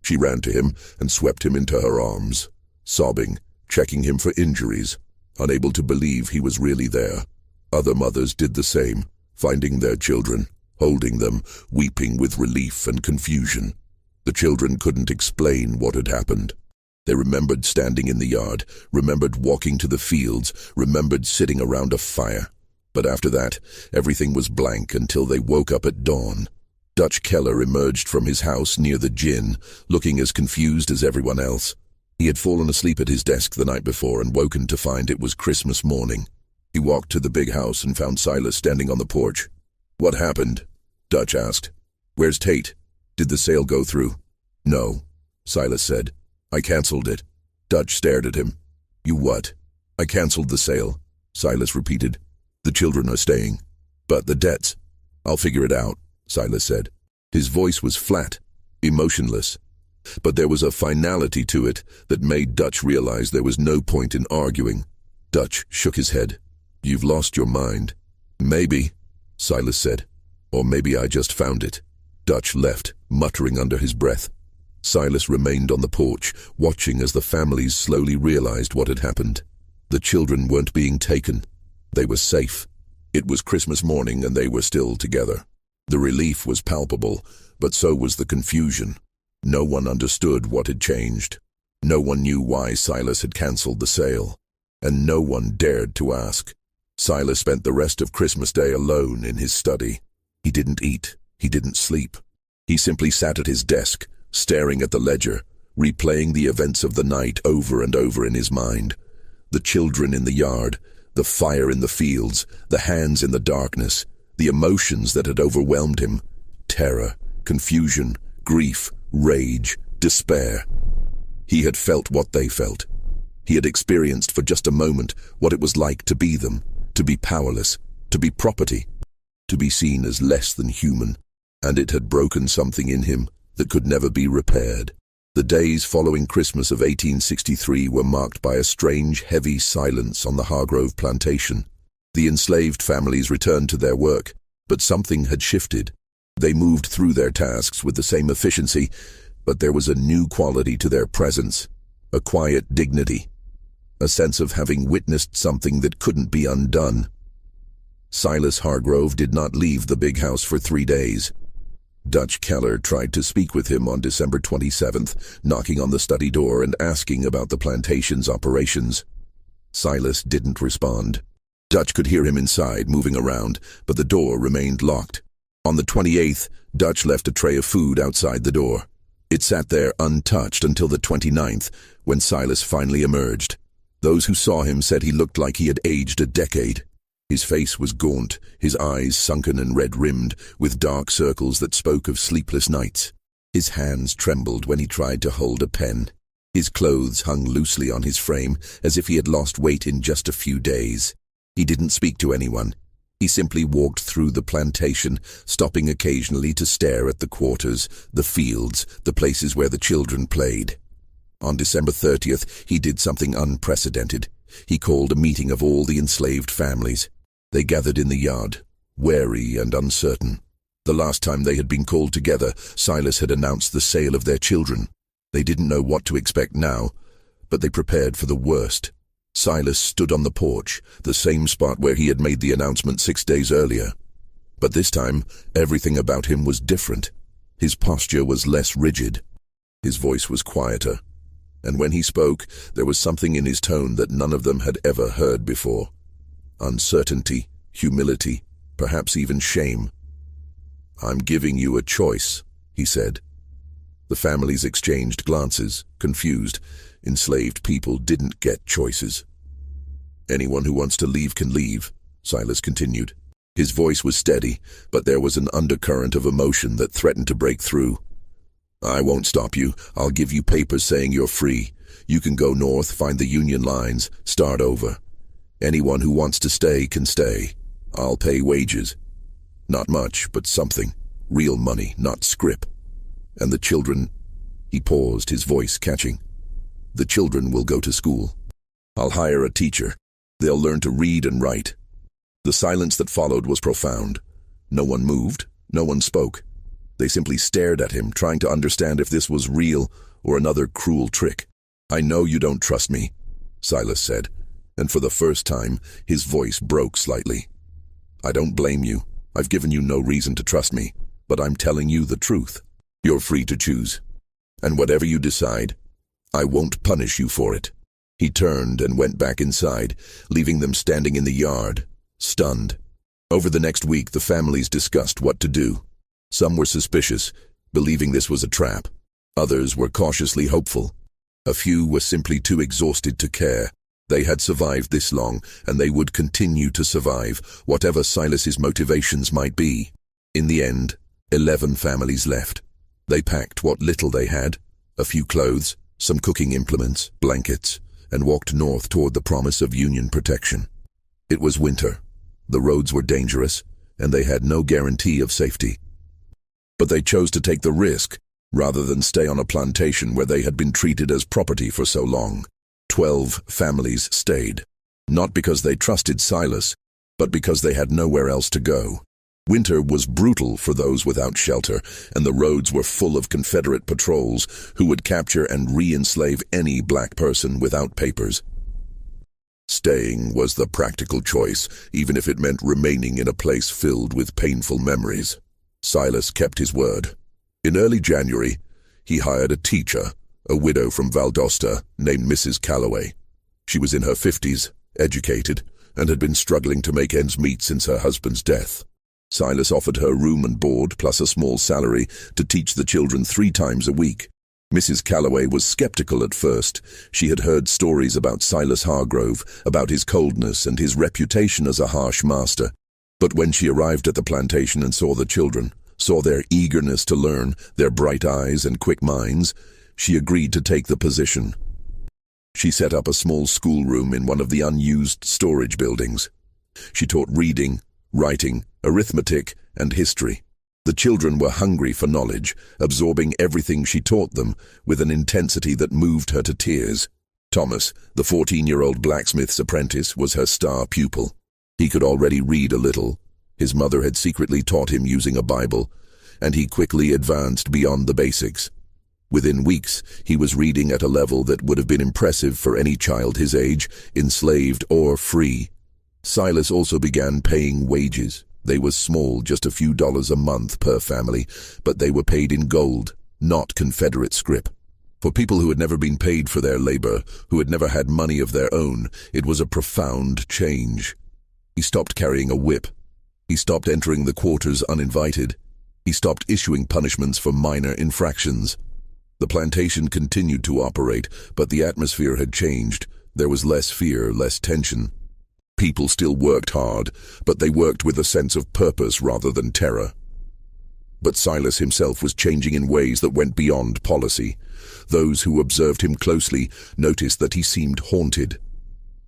She ran to him and swept him into her arms, sobbing, checking him for injuries, unable to believe he was really there. Other mothers did the same, finding their children, holding them, weeping with relief and confusion. The children couldn't explain what had happened. They remembered standing in the yard, remembered walking to the fields, remembered sitting around a fire. But after that, everything was blank until they woke up at dawn. Dutch Keller emerged from his house near the gin, looking as confused as everyone else. He had fallen asleep at his desk the night before and woken to find it was Christmas morning. He walked to the big house and found Silas standing on the porch. "What happened?" Dutch asked. "Where's Tate? Did the sale go through?" "No," Silas said. "I cancelled it." Dutch stared at him. "You what?" "I cancelled the sale," Silas repeated. "The children are staying. But the debts." "I'll figure it out," Silas said. His voice was flat, emotionless. But there was a finality to it that made Dutch realize there was no point in arguing. Dutch shook his head. "You've lost your mind." "Maybe," Silas said. "Or maybe I just found it." Dutch left, muttering under his breath. Silas remained on the porch, watching as the families slowly realized what had happened. The children weren't being taken. They were safe. It was Christmas morning and they were still together. The relief was palpable, but so was the confusion. No one understood what had changed. No one knew why Silas had cancelled the sale, and no one dared to ask. Silas spent the rest of Christmas Day alone in his study. He didn't eat. He didn't sleep. He simply sat at his desk, staring at the ledger, replaying the events of the night over and over in his mind. The children in the yard, the fire in the fields, the hands in the darkness, the emotions that had overwhelmed him. Terror, confusion, grief, rage, despair. He had felt what they felt. He had experienced for just a moment what it was like to be them, to be powerless, to be property, to be seen as less than human. And it had broken something in him that could never be repaired. The days following Christmas of 1863 were marked by a strange, heavy silence on the Hargrove plantation. The enslaved families returned to their work, but something had shifted. They moved through their tasks with the same efficiency, but there was a new quality to their presence, a quiet dignity, a sense of having witnessed something that couldn't be undone. Silas Hargrove did not leave the big house for 3 days. Dutch Keller tried to speak with him on December 27th, knocking on the study door and asking about the plantation's operations. Silas didn't respond. Dutch could hear him inside, moving around, but the door remained locked. On the 28th, Dutch left a tray of food outside the door. It sat there untouched until the 29th, when Silas finally emerged. Those who saw him said he looked like he had aged a decade. His face was gaunt, his eyes sunken and red-rimmed, with dark circles that spoke of sleepless nights. His hands trembled when he tried to hold a pen. His clothes hung loosely on his frame, as if he had lost weight in just a few days. He didn't speak to anyone. He simply walked through the plantation, stopping occasionally to stare at the quarters, the fields, the places where the children played. On December 30th, he did something unprecedented. He called a meeting of all the enslaved families. They gathered in the yard, wary and uncertain. The last time they had been called together, Silas had announced the sale of their children. They didn't know what to expect now, but they prepared for the worst. Silas stood on the porch, the same spot where he had made the announcement 6 days earlier. But this time, everything about him was different. His posture was less rigid. His voice was quieter. And when he spoke, there was something in his tone that none of them had ever heard before. Uncertainty, humility, perhaps even shame. "I'm giving you a choice," he said. The families exchanged glances, confused. Enslaved people didn't get choices. Anyone who wants to leave can leave, Silas continued. His voice was steady, but there was an undercurrent of emotion that threatened to break through. I won't stop you. I'll give you papers saying you're free. You can go north, find the Union lines, start over. Anyone who wants to stay can stay. I'll pay wages. Not much, but something. Real money, not scrip. And the children... He paused, his voice catching. The children will go to school. I'll hire a teacher. They'll learn to read and write. The silence that followed was profound. No one moved, no one spoke. They simply stared at him, trying to understand if this was real or another cruel trick. I know you don't trust me, Silas said, and for the first time, his voice broke slightly. I don't blame you. I've given you no reason to trust me, but I'm telling you the truth. You're free to choose. And whatever you decide, I won't punish you for it. He turned and went back inside, leaving them standing in the yard, stunned. Over the next week, the families discussed what to do. Some were suspicious, believing this was a trap. Others were cautiously hopeful. A few were simply too exhausted to care. They had survived this long, and they would continue to survive, whatever Silas's motivations might be. In the end, 11 families left. They packed what little they had, a few clothes, some cooking implements, blankets, and walked north toward the promise of Union protection. It was winter. The roads were dangerous, and they had no guarantee of safety. But they chose to take the risk, rather than stay on a plantation where they had been treated as property for so long. 12 families stayed, not because they trusted Silas, but because they had nowhere else to go. Winter was brutal for those without shelter, and the roads were full of Confederate patrols who would capture and re-enslave any black person without papers. Staying was the practical choice, even if it meant remaining in a place filled with painful memories. Silas kept his word. In early January, he hired a teacher, a widow from Valdosta named Mrs. Calloway. She was in her 50s, educated, and had been struggling to make ends meet since her husband's death. Silas offered her room and board plus a small salary to teach the children 3 times a week. Mrs. Calloway was skeptical at first. She had heard stories about Silas Hargrove, about his coldness and his reputation as a harsh master. But when she arrived at the plantation and saw the children, saw their eagerness to learn, their bright eyes and quick minds, she agreed to take the position. She set up a small schoolroom in one of the unused storage buildings. She taught reading, writing, arithmetic, and history. The children were hungry for knowledge, absorbing everything she taught them with an intensity that moved her to tears. Thomas, the 14-year-old blacksmith's apprentice, was her star pupil. He could already read a little. His mother had secretly taught him using a Bible, and he quickly advanced beyond the basics. Within weeks, he was reading at a level that would have been impressive for any child his age, enslaved or free. Silas also began paying wages. They were small, just a few dollars a month per family, but they were paid in gold, not Confederate scrip. For people who had never been paid for their labor, who had never had money of their own, it was a profound change. He stopped carrying a whip. He stopped entering the quarters uninvited. He stopped issuing punishments for minor infractions. The plantation continued to operate, but the atmosphere had changed. There was less fear, less tension. People still worked hard, but they worked with a sense of purpose rather than terror. But Silas himself was changing in ways that went beyond policy. Those who observed him closely noticed that he seemed haunted.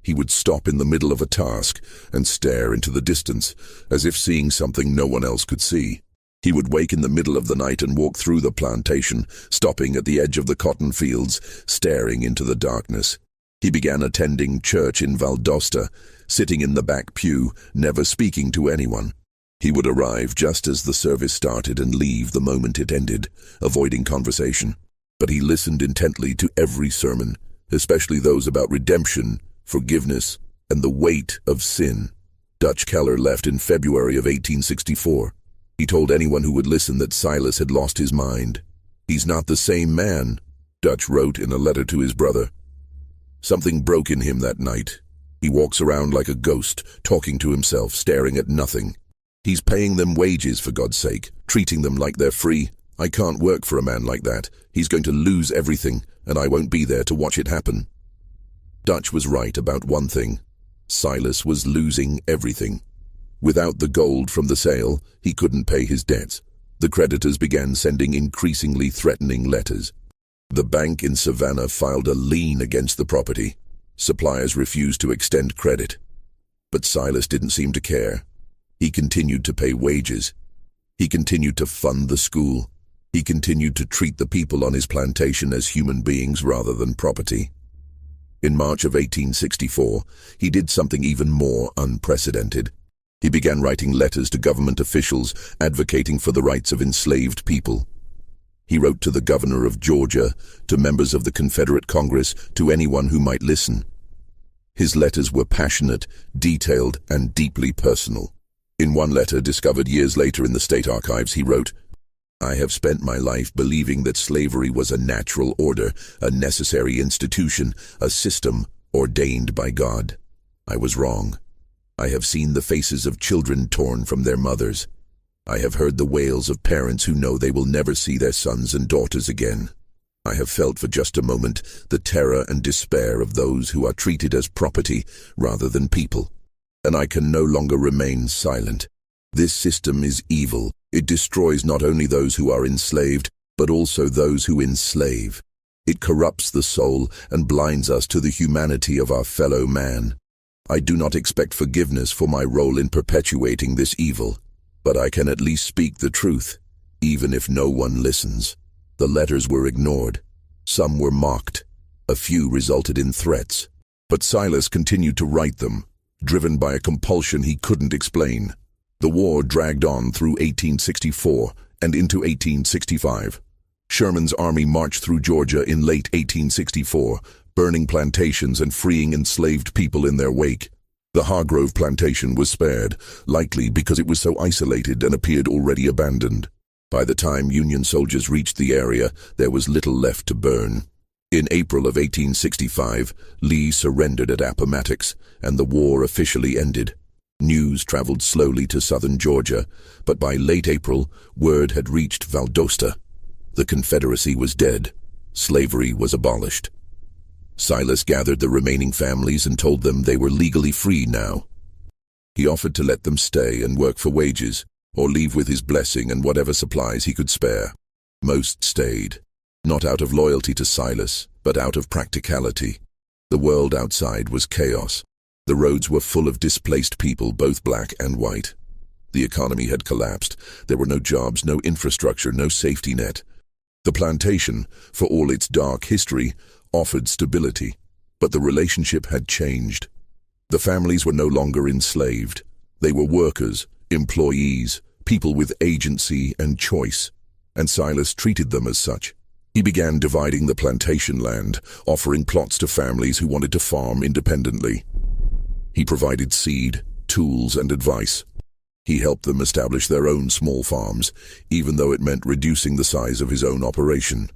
He would stop in the middle of a task and stare into the distance, as if seeing something no one else could see. He would wake in the middle of the night and walk through the plantation, stopping at the edge of the cotton fields, staring into the darkness. He began attending church in Valdosta, sitting in the back pew, never speaking to anyone. He would arrive just as the service started and leave the moment it ended, avoiding conversation. But he listened intently to every sermon, especially those about redemption, forgiveness, and the weight of sin. Dutch Keller left in February of 1864. He told anyone who would listen that Silas had lost his mind. "He's not the same man," Dutch wrote in a letter to his brother. "Something broke in him that night. He walks around like a ghost, talking to himself, staring at nothing. He's paying them wages, for God's sake, treating them like they're free. I can't work for a man like that. He's going to lose everything, and I won't be there to watch it happen." Dutch was right about one thing. Silas was losing everything. Without the gold from the sale, he couldn't pay his debts. The creditors began sending increasingly threatening letters. The bank in Savannah filed a lien against the property. Suppliers refused to extend credit. But Silas didn't seem to care. He continued to pay wages. He continued to fund the school. He continued to treat the people on his plantation as human beings rather than property. In March of 1864, he did something even more unprecedented. He began writing letters to government officials advocating for the rights of enslaved people. He wrote to the governor of Georgia, to members of the Confederate Congress, to anyone who might listen. His letters were passionate, detailed, and deeply personal. In one letter discovered years later in the state archives, he wrote, "I have spent my life believing that slavery was a natural order, a necessary institution, a system ordained by God. I was wrong. I have seen the faces of children torn from their mothers. I have heard the wails of parents who know they will never see their sons and daughters again. I have felt for just a moment the terror and despair of those who are treated as property rather than people. And I can no longer remain silent. This system is evil. It destroys not only those who are enslaved, but also those who enslave. It corrupts the soul and blinds us to the humanity of our fellow man. I do not expect forgiveness for my role in perpetuating this evil, but I can at least speak the truth, even if no one listens." The letters were ignored. Some were mocked. A few resulted in threats. But Silas continued to write them, driven by a compulsion he couldn't explain. The war dragged on through 1864 and into 1865. Sherman's army marched through Georgia in late 1864, burning plantations and freeing enslaved people in their wake. The Hargrove plantation was spared, likely because it was so isolated and appeared already abandoned. By the time Union soldiers reached the area, there was little left to burn. In April of 1865, Lee surrendered at Appomattox, and the war officially ended. News traveled slowly to southern Georgia, but by late April, word had reached Valdosta. The Confederacy was dead. Slavery was abolished. Silas gathered the remaining families and told them they were legally free now. He offered to let them stay and work for wages, or leave with his blessing and whatever supplies he could spare. Most stayed, not out of loyalty to Silas, but out of practicality. The world outside was chaos. The roads were full of displaced people, both black and white. The economy had collapsed. There were no jobs, no infrastructure, no safety net. The plantation, for all its dark history, offered stability, but the relationship had changed. The families were no longer enslaved. They were workers, employees, people with agency and choice, and Silas treated them as such. He began dividing the plantation land, offering plots to families who wanted to farm independently. He provided seed, tools, and advice. He helped them establish their own small farms, even though it meant reducing the size of his own operation.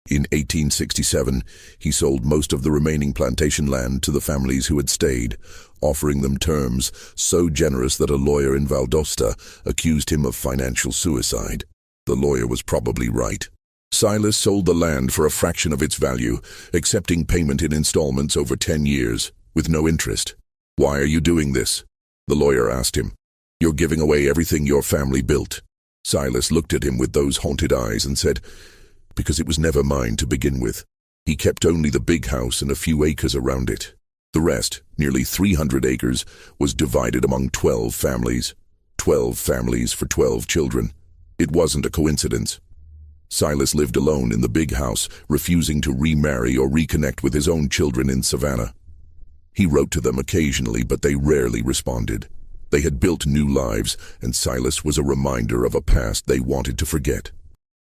In 1867, he sold most of the remaining plantation land to the families who had stayed, offering them terms so generous that a lawyer in Valdosta accused him of financial suicide. The lawyer was probably right. Silas sold the land for a fraction of its value, accepting payment in installments over 10 years, with no interest. "Why are you doing this?" the lawyer asked him. "You're giving away everything your family built." Silas looked at him with those haunted eyes and said, "Because it was never mine to begin with." He kept only the big house and a few acres around it. The rest, nearly 300 acres, was divided among 12 families. 12 families for 12 children. It wasn't a coincidence. Silas lived alone in the big house, refusing to remarry or reconnect with his own children in Savannah. He wrote to them occasionally, but they rarely responded. They had built new lives, and Silas was a reminder of a past they wanted to forget.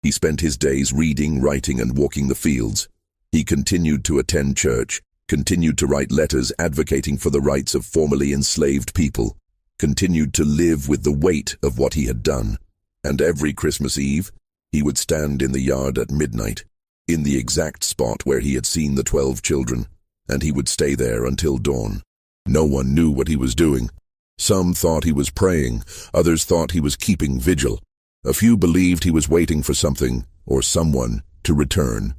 He spent his days reading, writing, and walking the fields. He continued to attend church, continued to write letters advocating for the rights of formerly enslaved people, continued to live with the weight of what he had done. And every Christmas Eve, he would stand in the yard at midnight, in the exact spot where he had seen the 12 children, and he would stay there until dawn. No one knew what he was doing. Some thought he was praying, others thought he was keeping vigil. A few believed he was waiting for something, or someone, to return.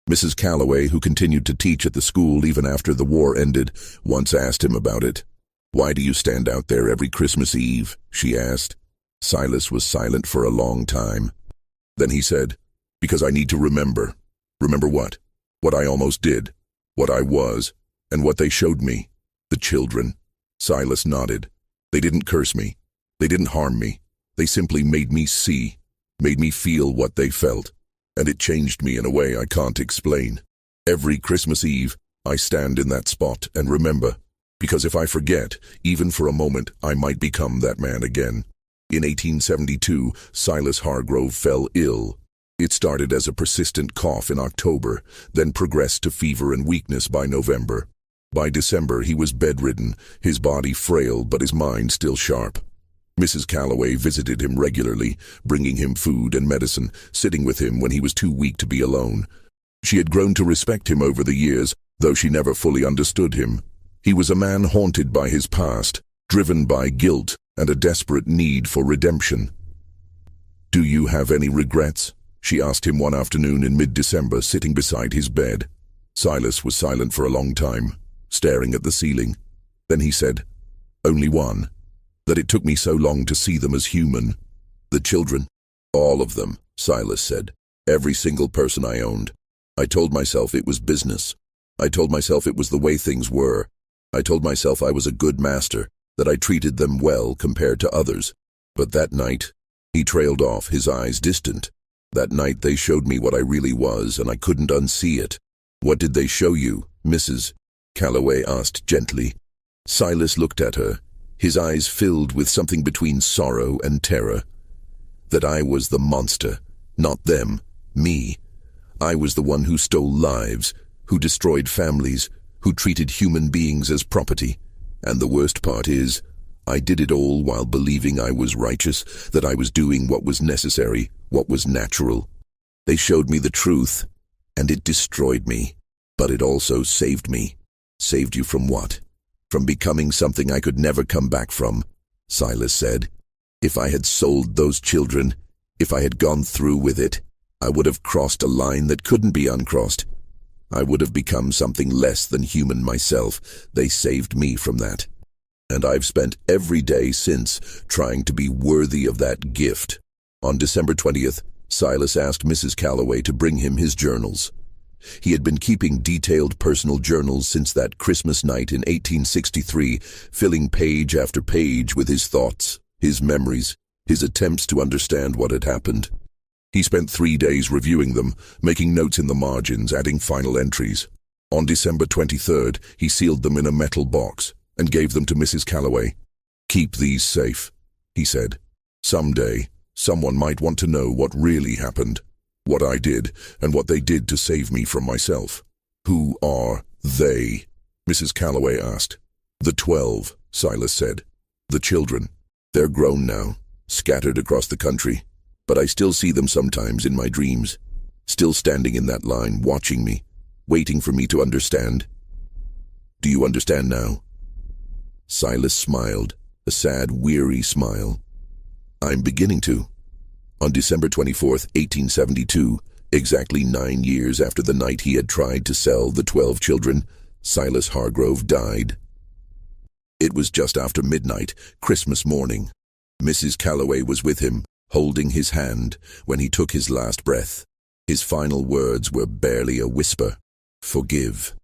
Mrs. Calloway, who continued to teach at the school even after the war ended, once asked him about it. "Why do you stand out there every Christmas Eve?" she asked. Silas was silent for a long time. Then he said, "Because I need to remember." "Remember what?" "What I almost did, what I was, and what they showed me. The children." Silas nodded. "They didn't curse me. They didn't harm me. They simply made me see, made me feel what they felt. And it changed me in a way I can't explain. Every Christmas Eve, I stand in that spot and remember, because if I forget, even for a moment, I might become that man again." In 1872, Silas Hargrove fell ill. It started as a persistent cough in October, then progressed to fever and weakness by November. By December, he was bedridden, his body frail but his mind still sharp. Mrs. Calloway visited him regularly, bringing him food and medicine, sitting with him when he was too weak to be alone. She had grown to respect him over the years, though she never fully understood him. He was a man haunted by his past, driven by guilt and a desperate need for redemption. "Do you have any regrets?" she asked him one afternoon in mid-December, sitting beside his bed. Silas was silent for a long time, staring at the ceiling. Then he said, "Only one. That it took me so long to see them as human." "The children?" "All of them," Silas said. "Every single person I owned. I told myself it was business. I told myself it was the way things were. I told myself I was a good master, that I treated them well compared to others. But that night," he trailed off, his eyes distant. "That night they showed me what I really was, and I couldn't unsee it." "What did they show you?" Mrs. Calloway asked gently. Silas looked at her, his eyes filled with something between sorrow and terror. "That I was the monster, not them, me. I was the one who stole lives, who destroyed families, who treated human beings as property. And the worst part is, I did it all while believing I was righteous, that I was doing what was necessary, what was natural. They showed me the truth, and it destroyed me. But it also saved me." "Saved you from what?" "From becoming something I could never come back from," Silas said. "If I had sold those children, if I had gone through with it, I would have crossed a line that couldn't be uncrossed. I would have become something less than human myself. They saved me from that. And I've spent every day since trying to be worthy of that gift." On December 20th, Silas asked Mrs. Calloway to bring him his journals. He had been keeping detailed personal journals since that Christmas night in 1863, filling page after page with his thoughts, his memories, his attempts to understand what had happened. He spent 3 days reviewing them, making notes in the margins, adding final entries. On December 23rd, he sealed them in a metal box and gave them to Mrs. Calloway. "Keep these safe," he said. "Someday, someone might want to know what really happened. What I did, and what they did to save me from myself." "Who are they?" Mrs. Calloway asked. "The 12, Silas said. "The children. They're grown now, scattered across the country. But I still see them sometimes in my dreams, still standing in that line, watching me, waiting for me to understand." "Do you understand now?" Silas smiled, a sad, weary smile. "I'm beginning to." On December 24th, 1872, exactly 9 years after the night he had tried to sell the 12 children, Silas Hargrove died. It was just after midnight, Christmas morning. Mrs. Calloway was with him, holding his hand, when he took his last breath. His final words were barely a whisper. "Forgive."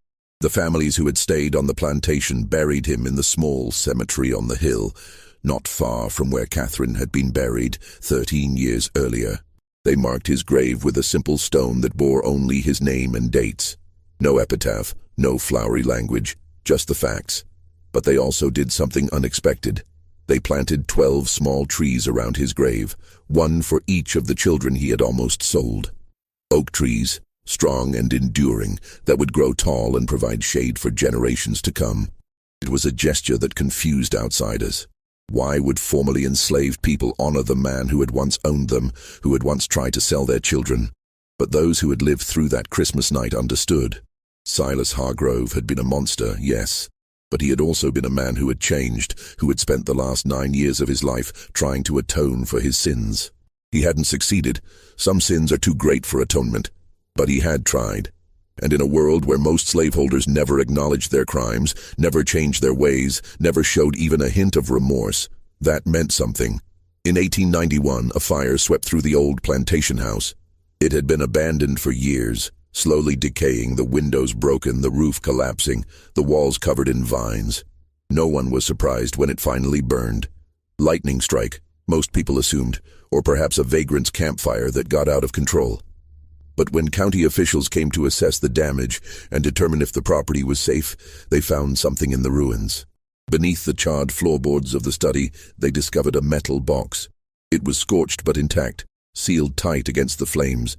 The families who had stayed on the plantation buried him in the small cemetery on the hill, not far from where Catherine had been buried 13 years earlier. They marked his grave with a simple stone that bore only his name and dates. No epitaph, no flowery language, just the facts. But they also did something unexpected. They planted 12 small trees around his grave, one for each of the children he had almost sold. Oak trees, strong and enduring, that would grow tall and provide shade for generations to come. It was a gesture that confused outsiders. Why would formerly enslaved people honor the man who had once owned them, who had once tried to sell their children? But those who had lived through that Christmas night understood. Silas Hargrove had been a monster, yes, but he had also been a man who had changed, who had spent the last 9 years of his life trying to atone for his sins. He hadn't succeeded. Some sins are too great for atonement. But he had tried. And in a world where most slaveholders never acknowledged their crimes, never changed their ways, never showed even a hint of remorse, that meant something. In 1891, a fire swept through the old plantation house. It had been abandoned for years, slowly decaying, the windows broken, the roof collapsing, the walls covered in vines. No one was surprised when it finally burned. Lightning strike, most people assumed, or perhaps a vagrant's campfire that got out of control. But when county officials came to assess the damage and determine if the property was safe, they found something in the ruins. Beneath the charred floorboards of the study, they discovered a metal box. It was scorched but intact, sealed tight against the flames.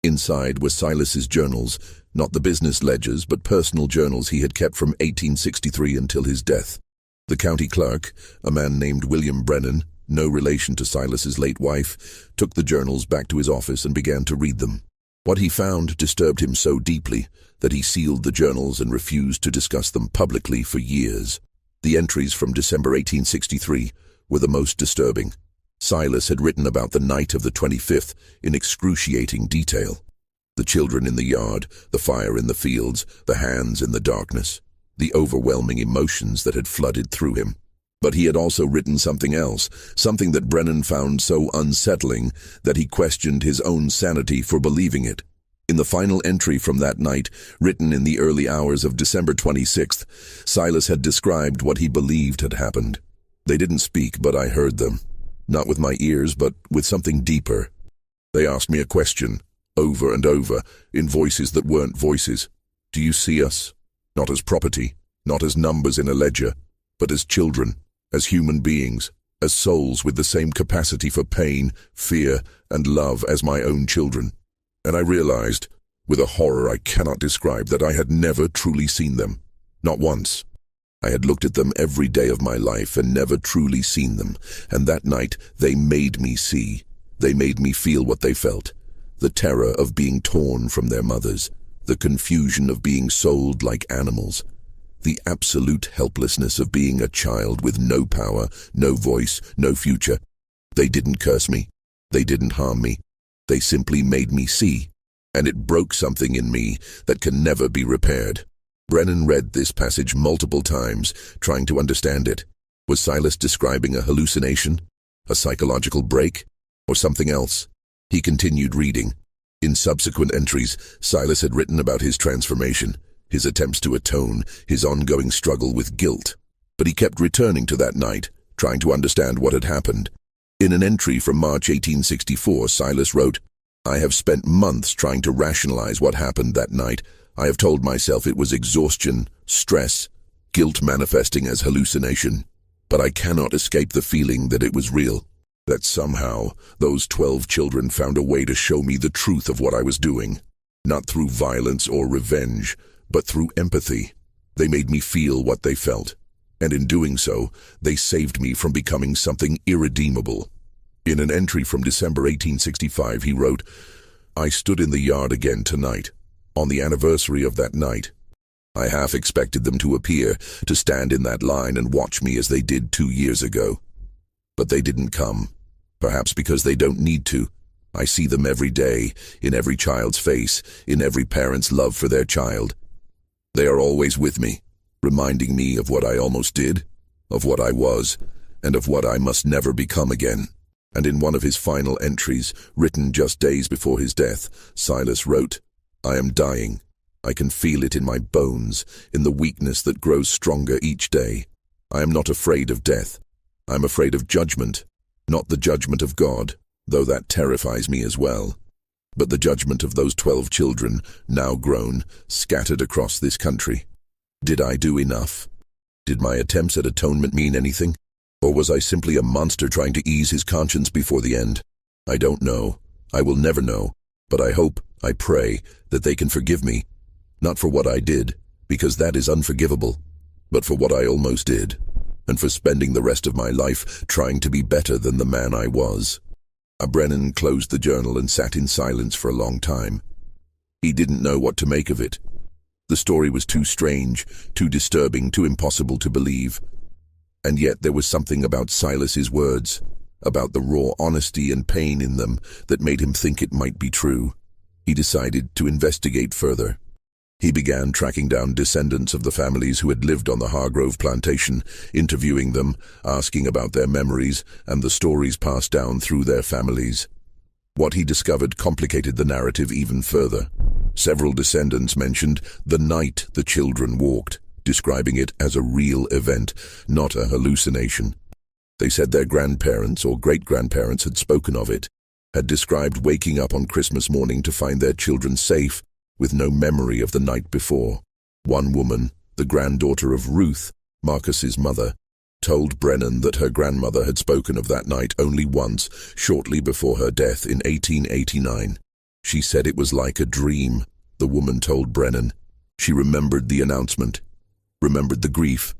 Inside were Silas's journals, not the business ledgers, but personal journals he had kept from 1863 until his death. The county clerk, a man named William Brennan, no relation to Silas's late wife, took the journals back to his office and began to read them. What he found disturbed him so deeply that he sealed the journals and refused to discuss them publicly for years. The entries from December 1863 were the most disturbing. Silas had written about the night of the 25th in excruciating detail. The children in the yard, the fire in the fields, the hands in the darkness, the overwhelming emotions that had flooded through him. But he had also written something else, something that Brennan found so unsettling that he questioned his own sanity for believing it. In the final entry from that night, written in the early hours of December 26th, Silas had described what he believed had happened. They didn't speak, but I heard them. Not with my ears, but with something deeper. They asked me a question, over and over, in voices that weren't voices. Do you see us? Not as property, not as numbers in a ledger, but as children, as human beings, as souls with the same capacity for pain, fear, and love as my own children. And I realized, with a horror I cannot describe, that I had never truly seen them. Not once. I had looked at them every day of my life and never truly seen them, and that night they made me see. They made me feel what they felt. The terror of being torn from their mothers, the confusion of being sold like animals, the absolute helplessness of being a child with no power, no voice, no future. They didn't curse me. They didn't harm me. They simply made me see, and it broke something in me that can never be repaired. Brennan read this passage multiple times, trying to understand it. Was Silas describing a hallucination, a psychological break, or something else? He continued reading. In subsequent entries, Silas had written about his transformation, his attempts to atone, his ongoing struggle with guilt. But he kept returning to that night, trying to understand what had happened. In an entry from March 1864, Silas wrote, "I have spent months trying to rationalize what happened that night. I have told myself it was exhaustion, stress, guilt manifesting as hallucination. But I cannot escape the feeling that it was real, that somehow those 12 children found a way to show me the truth of what I was doing. Not through violence or revenge, but through empathy. They made me feel what they felt, and in doing so, they saved me from becoming something irredeemable." In an entry from December 1865, he wrote, "I stood in the yard again tonight, on the anniversary of that night. I half expected them to appear, to stand in that line and watch me as they did 2 years ago. But they didn't come, perhaps because they don't need to. I see them every day, in every child's face, in every parent's love for their child. They are always with me, reminding me of what I almost did, of what I was, and of what I must never become again." And in one of his final entries, written just days before his death, Silas wrote, "I am dying. I can feel it in my bones, in the weakness that grows stronger each day. I am not afraid of death. I am afraid of judgment, not the judgment of God, though that terrifies me as well, but the judgment of those 12 children, now grown, scattered across this country. Did I do enough? Did my attempts at atonement mean anything? Or was I simply a monster trying to ease his conscience before the end? I don't know. I will never know. But I hope, I pray, that they can forgive me, not for what I did, because that is unforgivable, but for what I almost did, and for spending the rest of my life trying to be better than the man I was." Brennan closed the journal and sat in silence for a long time. He didn't know what to make of it. The story was too strange, too disturbing, too impossible to believe. And yet there was something about Silas's words, about the raw honesty and pain in them, that made him think it might be true. He decided to investigate further. He began tracking down descendants of the families who had lived on the Hargrove plantation, interviewing them, asking about their memories and the stories passed down through their families. What he discovered complicated the narrative even further. Several descendants mentioned the night the children walked, describing it as a real event, not a hallucination. They said their grandparents or great-grandparents had spoken of it, had described waking up on Christmas morning to find their children safe, with no memory of the night before. One woman, the granddaughter of Ruth, Marcus's mother, told Brennan that her grandmother had spoken of that night only once, shortly before her death in 1889. She said it was like a dream, the woman told Brennan. She remembered the announcement, remembered the grief,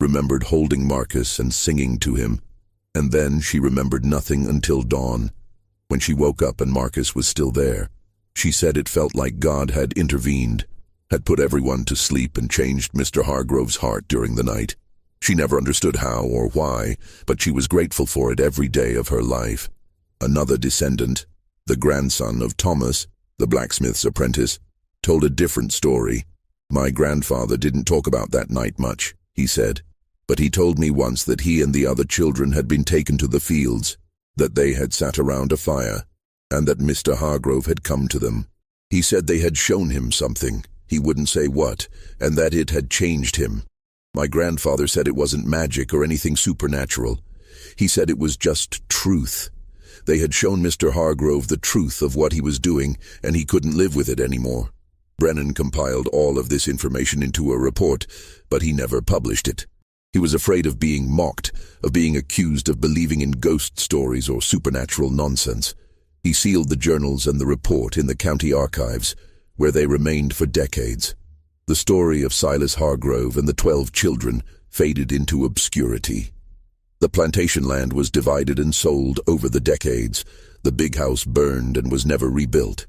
remembered holding Marcus and singing to him, and then she remembered nothing until dawn, when she woke up and Marcus was still there. She said it felt like God had intervened, had put everyone to sleep and changed Mr. Hargrove's heart during the night. She never understood how or why, but she was grateful for it every day of her life. Another descendant, the grandson of Thomas, the blacksmith's apprentice, told a different story. My grandfather didn't talk about that night much, he said, but he told me once that he and the other children had been taken to the fields, that they had sat around a fire, and that Mr. Hargrove had come to them. He said they had shown him something, he wouldn't say what, and that it had changed him. My grandfather said it wasn't magic or anything supernatural. He said it was just truth. They had shown Mr. Hargrove the truth of what he was doing, and he couldn't live with it anymore. Brennan compiled all of this information into a report, but he never published it. He was afraid of being mocked, of being accused of believing in ghost stories or supernatural nonsense. He sealed the journals and the report in the county archives, where they remained for decades. The story of Silas Hargrove and the 12 children faded into obscurity. The plantation land was divided and sold over the decades. The big house burned and was never rebuilt.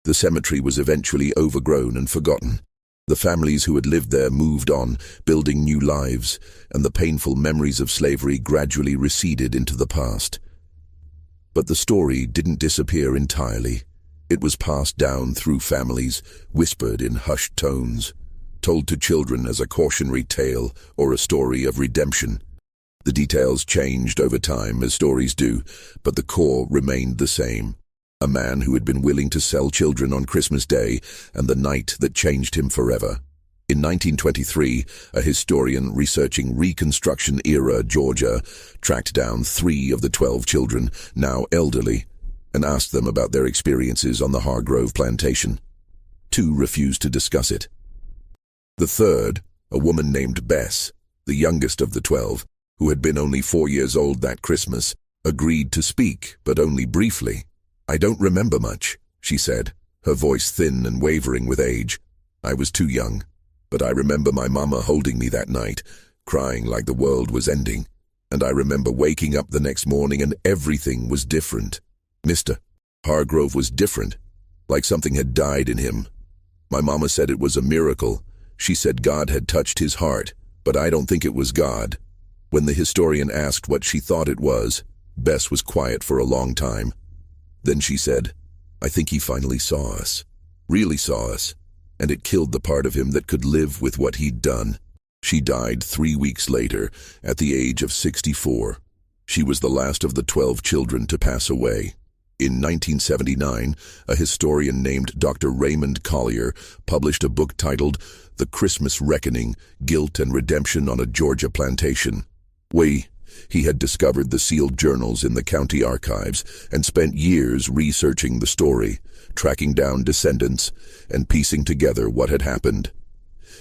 The cemetery was eventually overgrown and forgotten. The families who had lived there moved on, building new lives, and the painful memories of slavery gradually receded into the past. But the story didn't disappear entirely. It was passed down through families, whispered in hushed tones, told to children as a cautionary tale or a story of redemption. The details changed over time, as stories do, but the core remained the same. A man who had been willing to sell children on Christmas Day and the night that changed him forever. In 1923, a historian researching Reconstruction-era Georgia tracked down 3 of the 12 children, now elderly, and asked them about their experiences on the Hargrove plantation. 2 refused to discuss it. The third, a woman named Bess, the youngest of the 12, who had been only 4 years old that Christmas, agreed to speak, but only briefly. "I don't remember much," she said, her voice thin and wavering with age. "I was too young. But I remember my mama holding me that night, crying like the world was ending. And I remember waking up the next morning and everything was different. Mr. Hargrove was different, like something had died in him. My mama said it was a miracle. She said God had touched his heart, but I don't think it was God." When the historian asked what she thought it was, Bess was quiet for a long time. Then she said, "I think he finally saw us, really saw us. And it killed the part of him that could live with what he'd done." She died 3 weeks later, at the age of 64. She was the last of the 12 children to pass away. In 1979, a historian named Dr. Raymond Collier published a book titled The Christmas Reckoning, Guilt and Redemption on a Georgia Plantation. He had discovered the sealed journals in the county archives and spent years researching the story, tracking down descendants, and piecing together what had happened.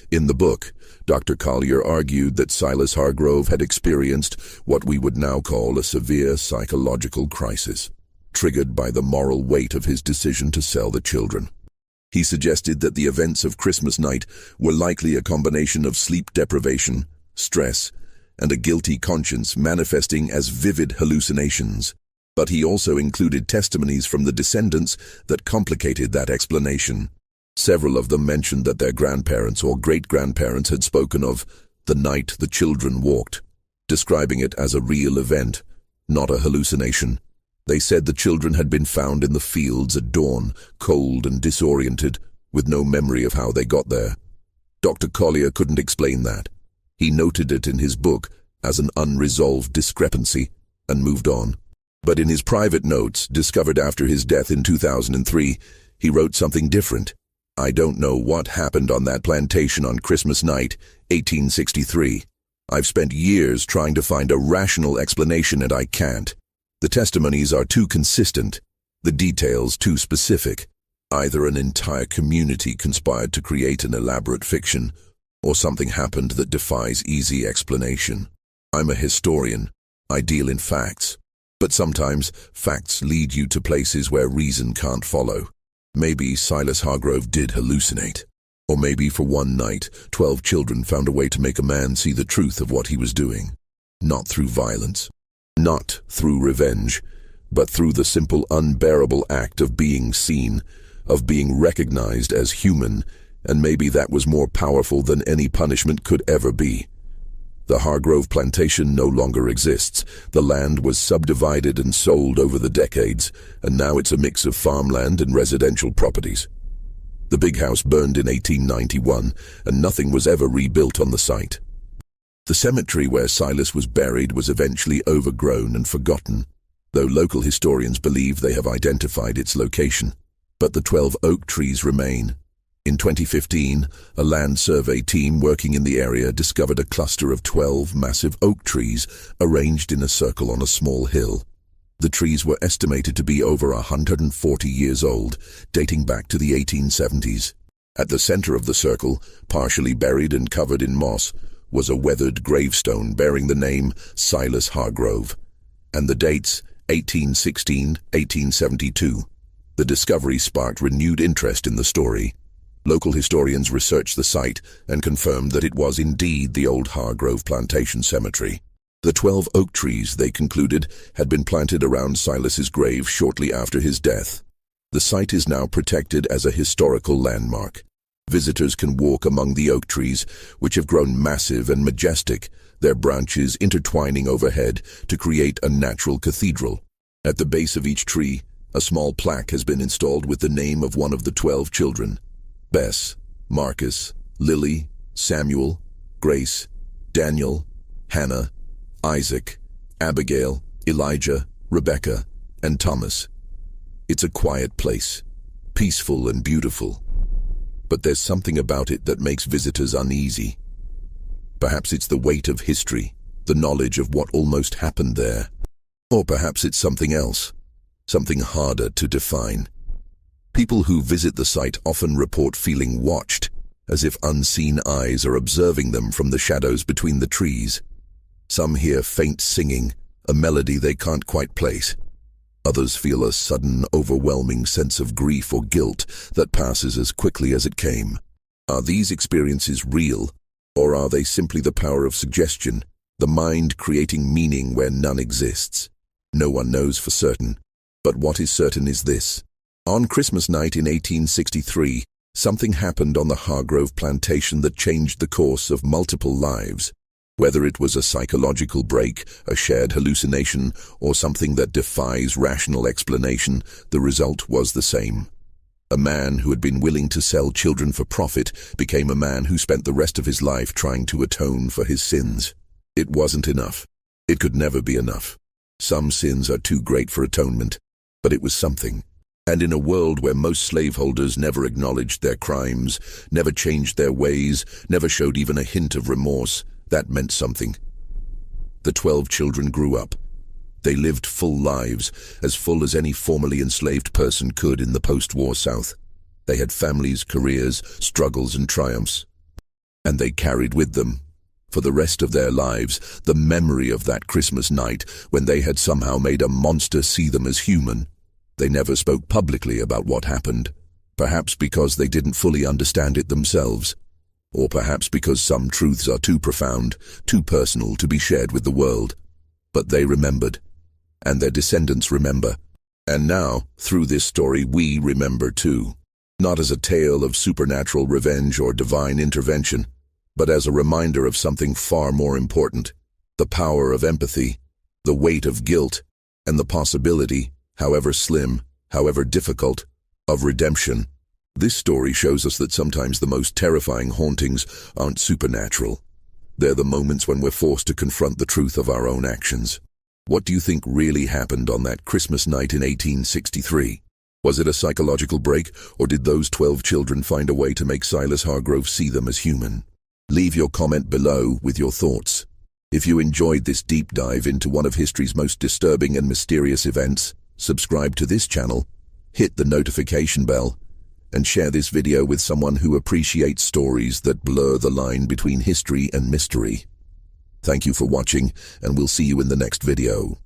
In the book, Dr. Collier argued that Silas Hargrove had experienced what we would now call a severe psychological crisis, triggered by the moral weight of his decision to sell the children. He suggested that the events of Christmas night were likely a combination of sleep deprivation, stress, and a guilty conscience manifesting as vivid hallucinations. But he also included testimonies from the descendants that complicated that explanation. Several of them mentioned that their grandparents or great-grandparents had spoken of the night the children walked, describing it as a real event, not a hallucination. They said the children had been found in the fields at dawn, cold and disoriented, with no memory of how they got there. Dr. Collier couldn't explain that. He noted it in his book as an unresolved discrepancy and moved on. But in his private notes, discovered after his death in 2003, he wrote something different. "I don't know what happened on that plantation on Christmas night, 1863. I've spent years trying to find a rational explanation and I can't. The testimonies are too consistent, the details too specific. Either an entire community conspired to create an elaborate fiction, or something happened that defies easy explanation. I'm a historian. I deal in facts. But sometimes facts lead you to places where reason can't follow. Maybe Silas Hargrove did hallucinate. Or maybe for one night, 12 children found a way to make a man see the truth of what he was doing. Not through violence. Not through revenge. But through the simple, unbearable act of being seen, of being recognized as human, and maybe that was more powerful than any punishment could ever be. The Hargrove plantation no longer exists. The land was subdivided and sold over the decades, and now it's a mix of farmland and residential properties. The big house burned in 1891, and nothing was ever rebuilt on the site. The cemetery where Silas was buried was eventually overgrown and forgotten, though local historians believe they have identified its location. But the 12 oak trees remain. In 2015, a land survey team working in the area discovered a cluster of 12 massive oak trees arranged in a circle on a small hill. The trees were estimated to be over 140 years old, dating back to the 1870s. At the center of the circle, partially buried and covered in moss, was a weathered gravestone bearing the name Silas Hargrove, and the dates 1816, 1872. The discovery sparked renewed interest in the story. Local historians researched the site and confirmed that it was indeed the old Hargrove Plantation Cemetery. The 12 oak trees, they concluded, had been planted around Silas's grave shortly after his death. The site is now protected as a historical landmark. Visitors can walk among the oak trees, which have grown massive and majestic, their branches intertwining overhead to create a natural cathedral. At the base of each tree, a small plaque has been installed with the name of one of the 12 children: Bess, Marcus, Lily, Samuel, Grace, Daniel, Hannah, Isaac, Abigail, Elijah, Rebecca, and Thomas. It's a quiet place, peaceful and beautiful. But there's something about it that makes visitors uneasy. Perhaps it's the weight of history, the knowledge of what almost happened there. Or perhaps it's something else, something harder to define. People who visit the site often report feeling watched, as if unseen eyes are observing them from the shadows between the trees. Some hear faint singing, a melody they can't quite place. Others feel a sudden, overwhelming sense of grief or guilt that passes as quickly as it came. Are these experiences real, or are they simply the power of suggestion, the mind creating meaning where none exists? No one knows for certain, but what is certain is this. On Christmas night in 1863, something happened on the Hargrove plantation that changed the course of multiple lives. Whether it was a psychological break, a shared hallucination, or something that defies rational explanation, the result was the same. A man who had been willing to sell children for profit became a man who spent the rest of his life trying to atone for his sins. It wasn't enough. It could never be enough. Some sins are too great for atonement, but it was something. And in a world where most slaveholders never acknowledged their crimes, never changed their ways, never showed even a hint of remorse, that meant something. The 12 children grew up. They lived full lives, as full as any formerly enslaved person could in the post-war South. They had families, careers, struggles and triumphs. And they carried with them, for the rest of their lives, the memory of that Christmas night when they had somehow made a monster see them as human. They never spoke publicly about what happened, perhaps because they didn't fully understand it themselves, or perhaps because some truths are too profound, too personal to be shared with the world. But they remembered, and their descendants remember. And now, through this story, we remember too. Not as a tale of supernatural revenge or divine intervention, but as a reminder of something far more important: the power of empathy, the weight of guilt, and the possibility, however slim, however difficult, of redemption. This story shows us that sometimes the most terrifying hauntings aren't supernatural. They're the moments when we're forced to confront the truth of our own actions. What do you think really happened on that Christmas night in 1863? Was it a psychological break, or did those 12 children find a way to make Silas Hargrove see them as human? Leave your comment below with your thoughts. If you enjoyed this deep dive into one of history's most disturbing and mysterious events, subscribe to this channel, hit the notification bell, and share this video with someone who appreciates stories that blur the line between history and mystery. Thank you for watching, and we'll see you in the next video.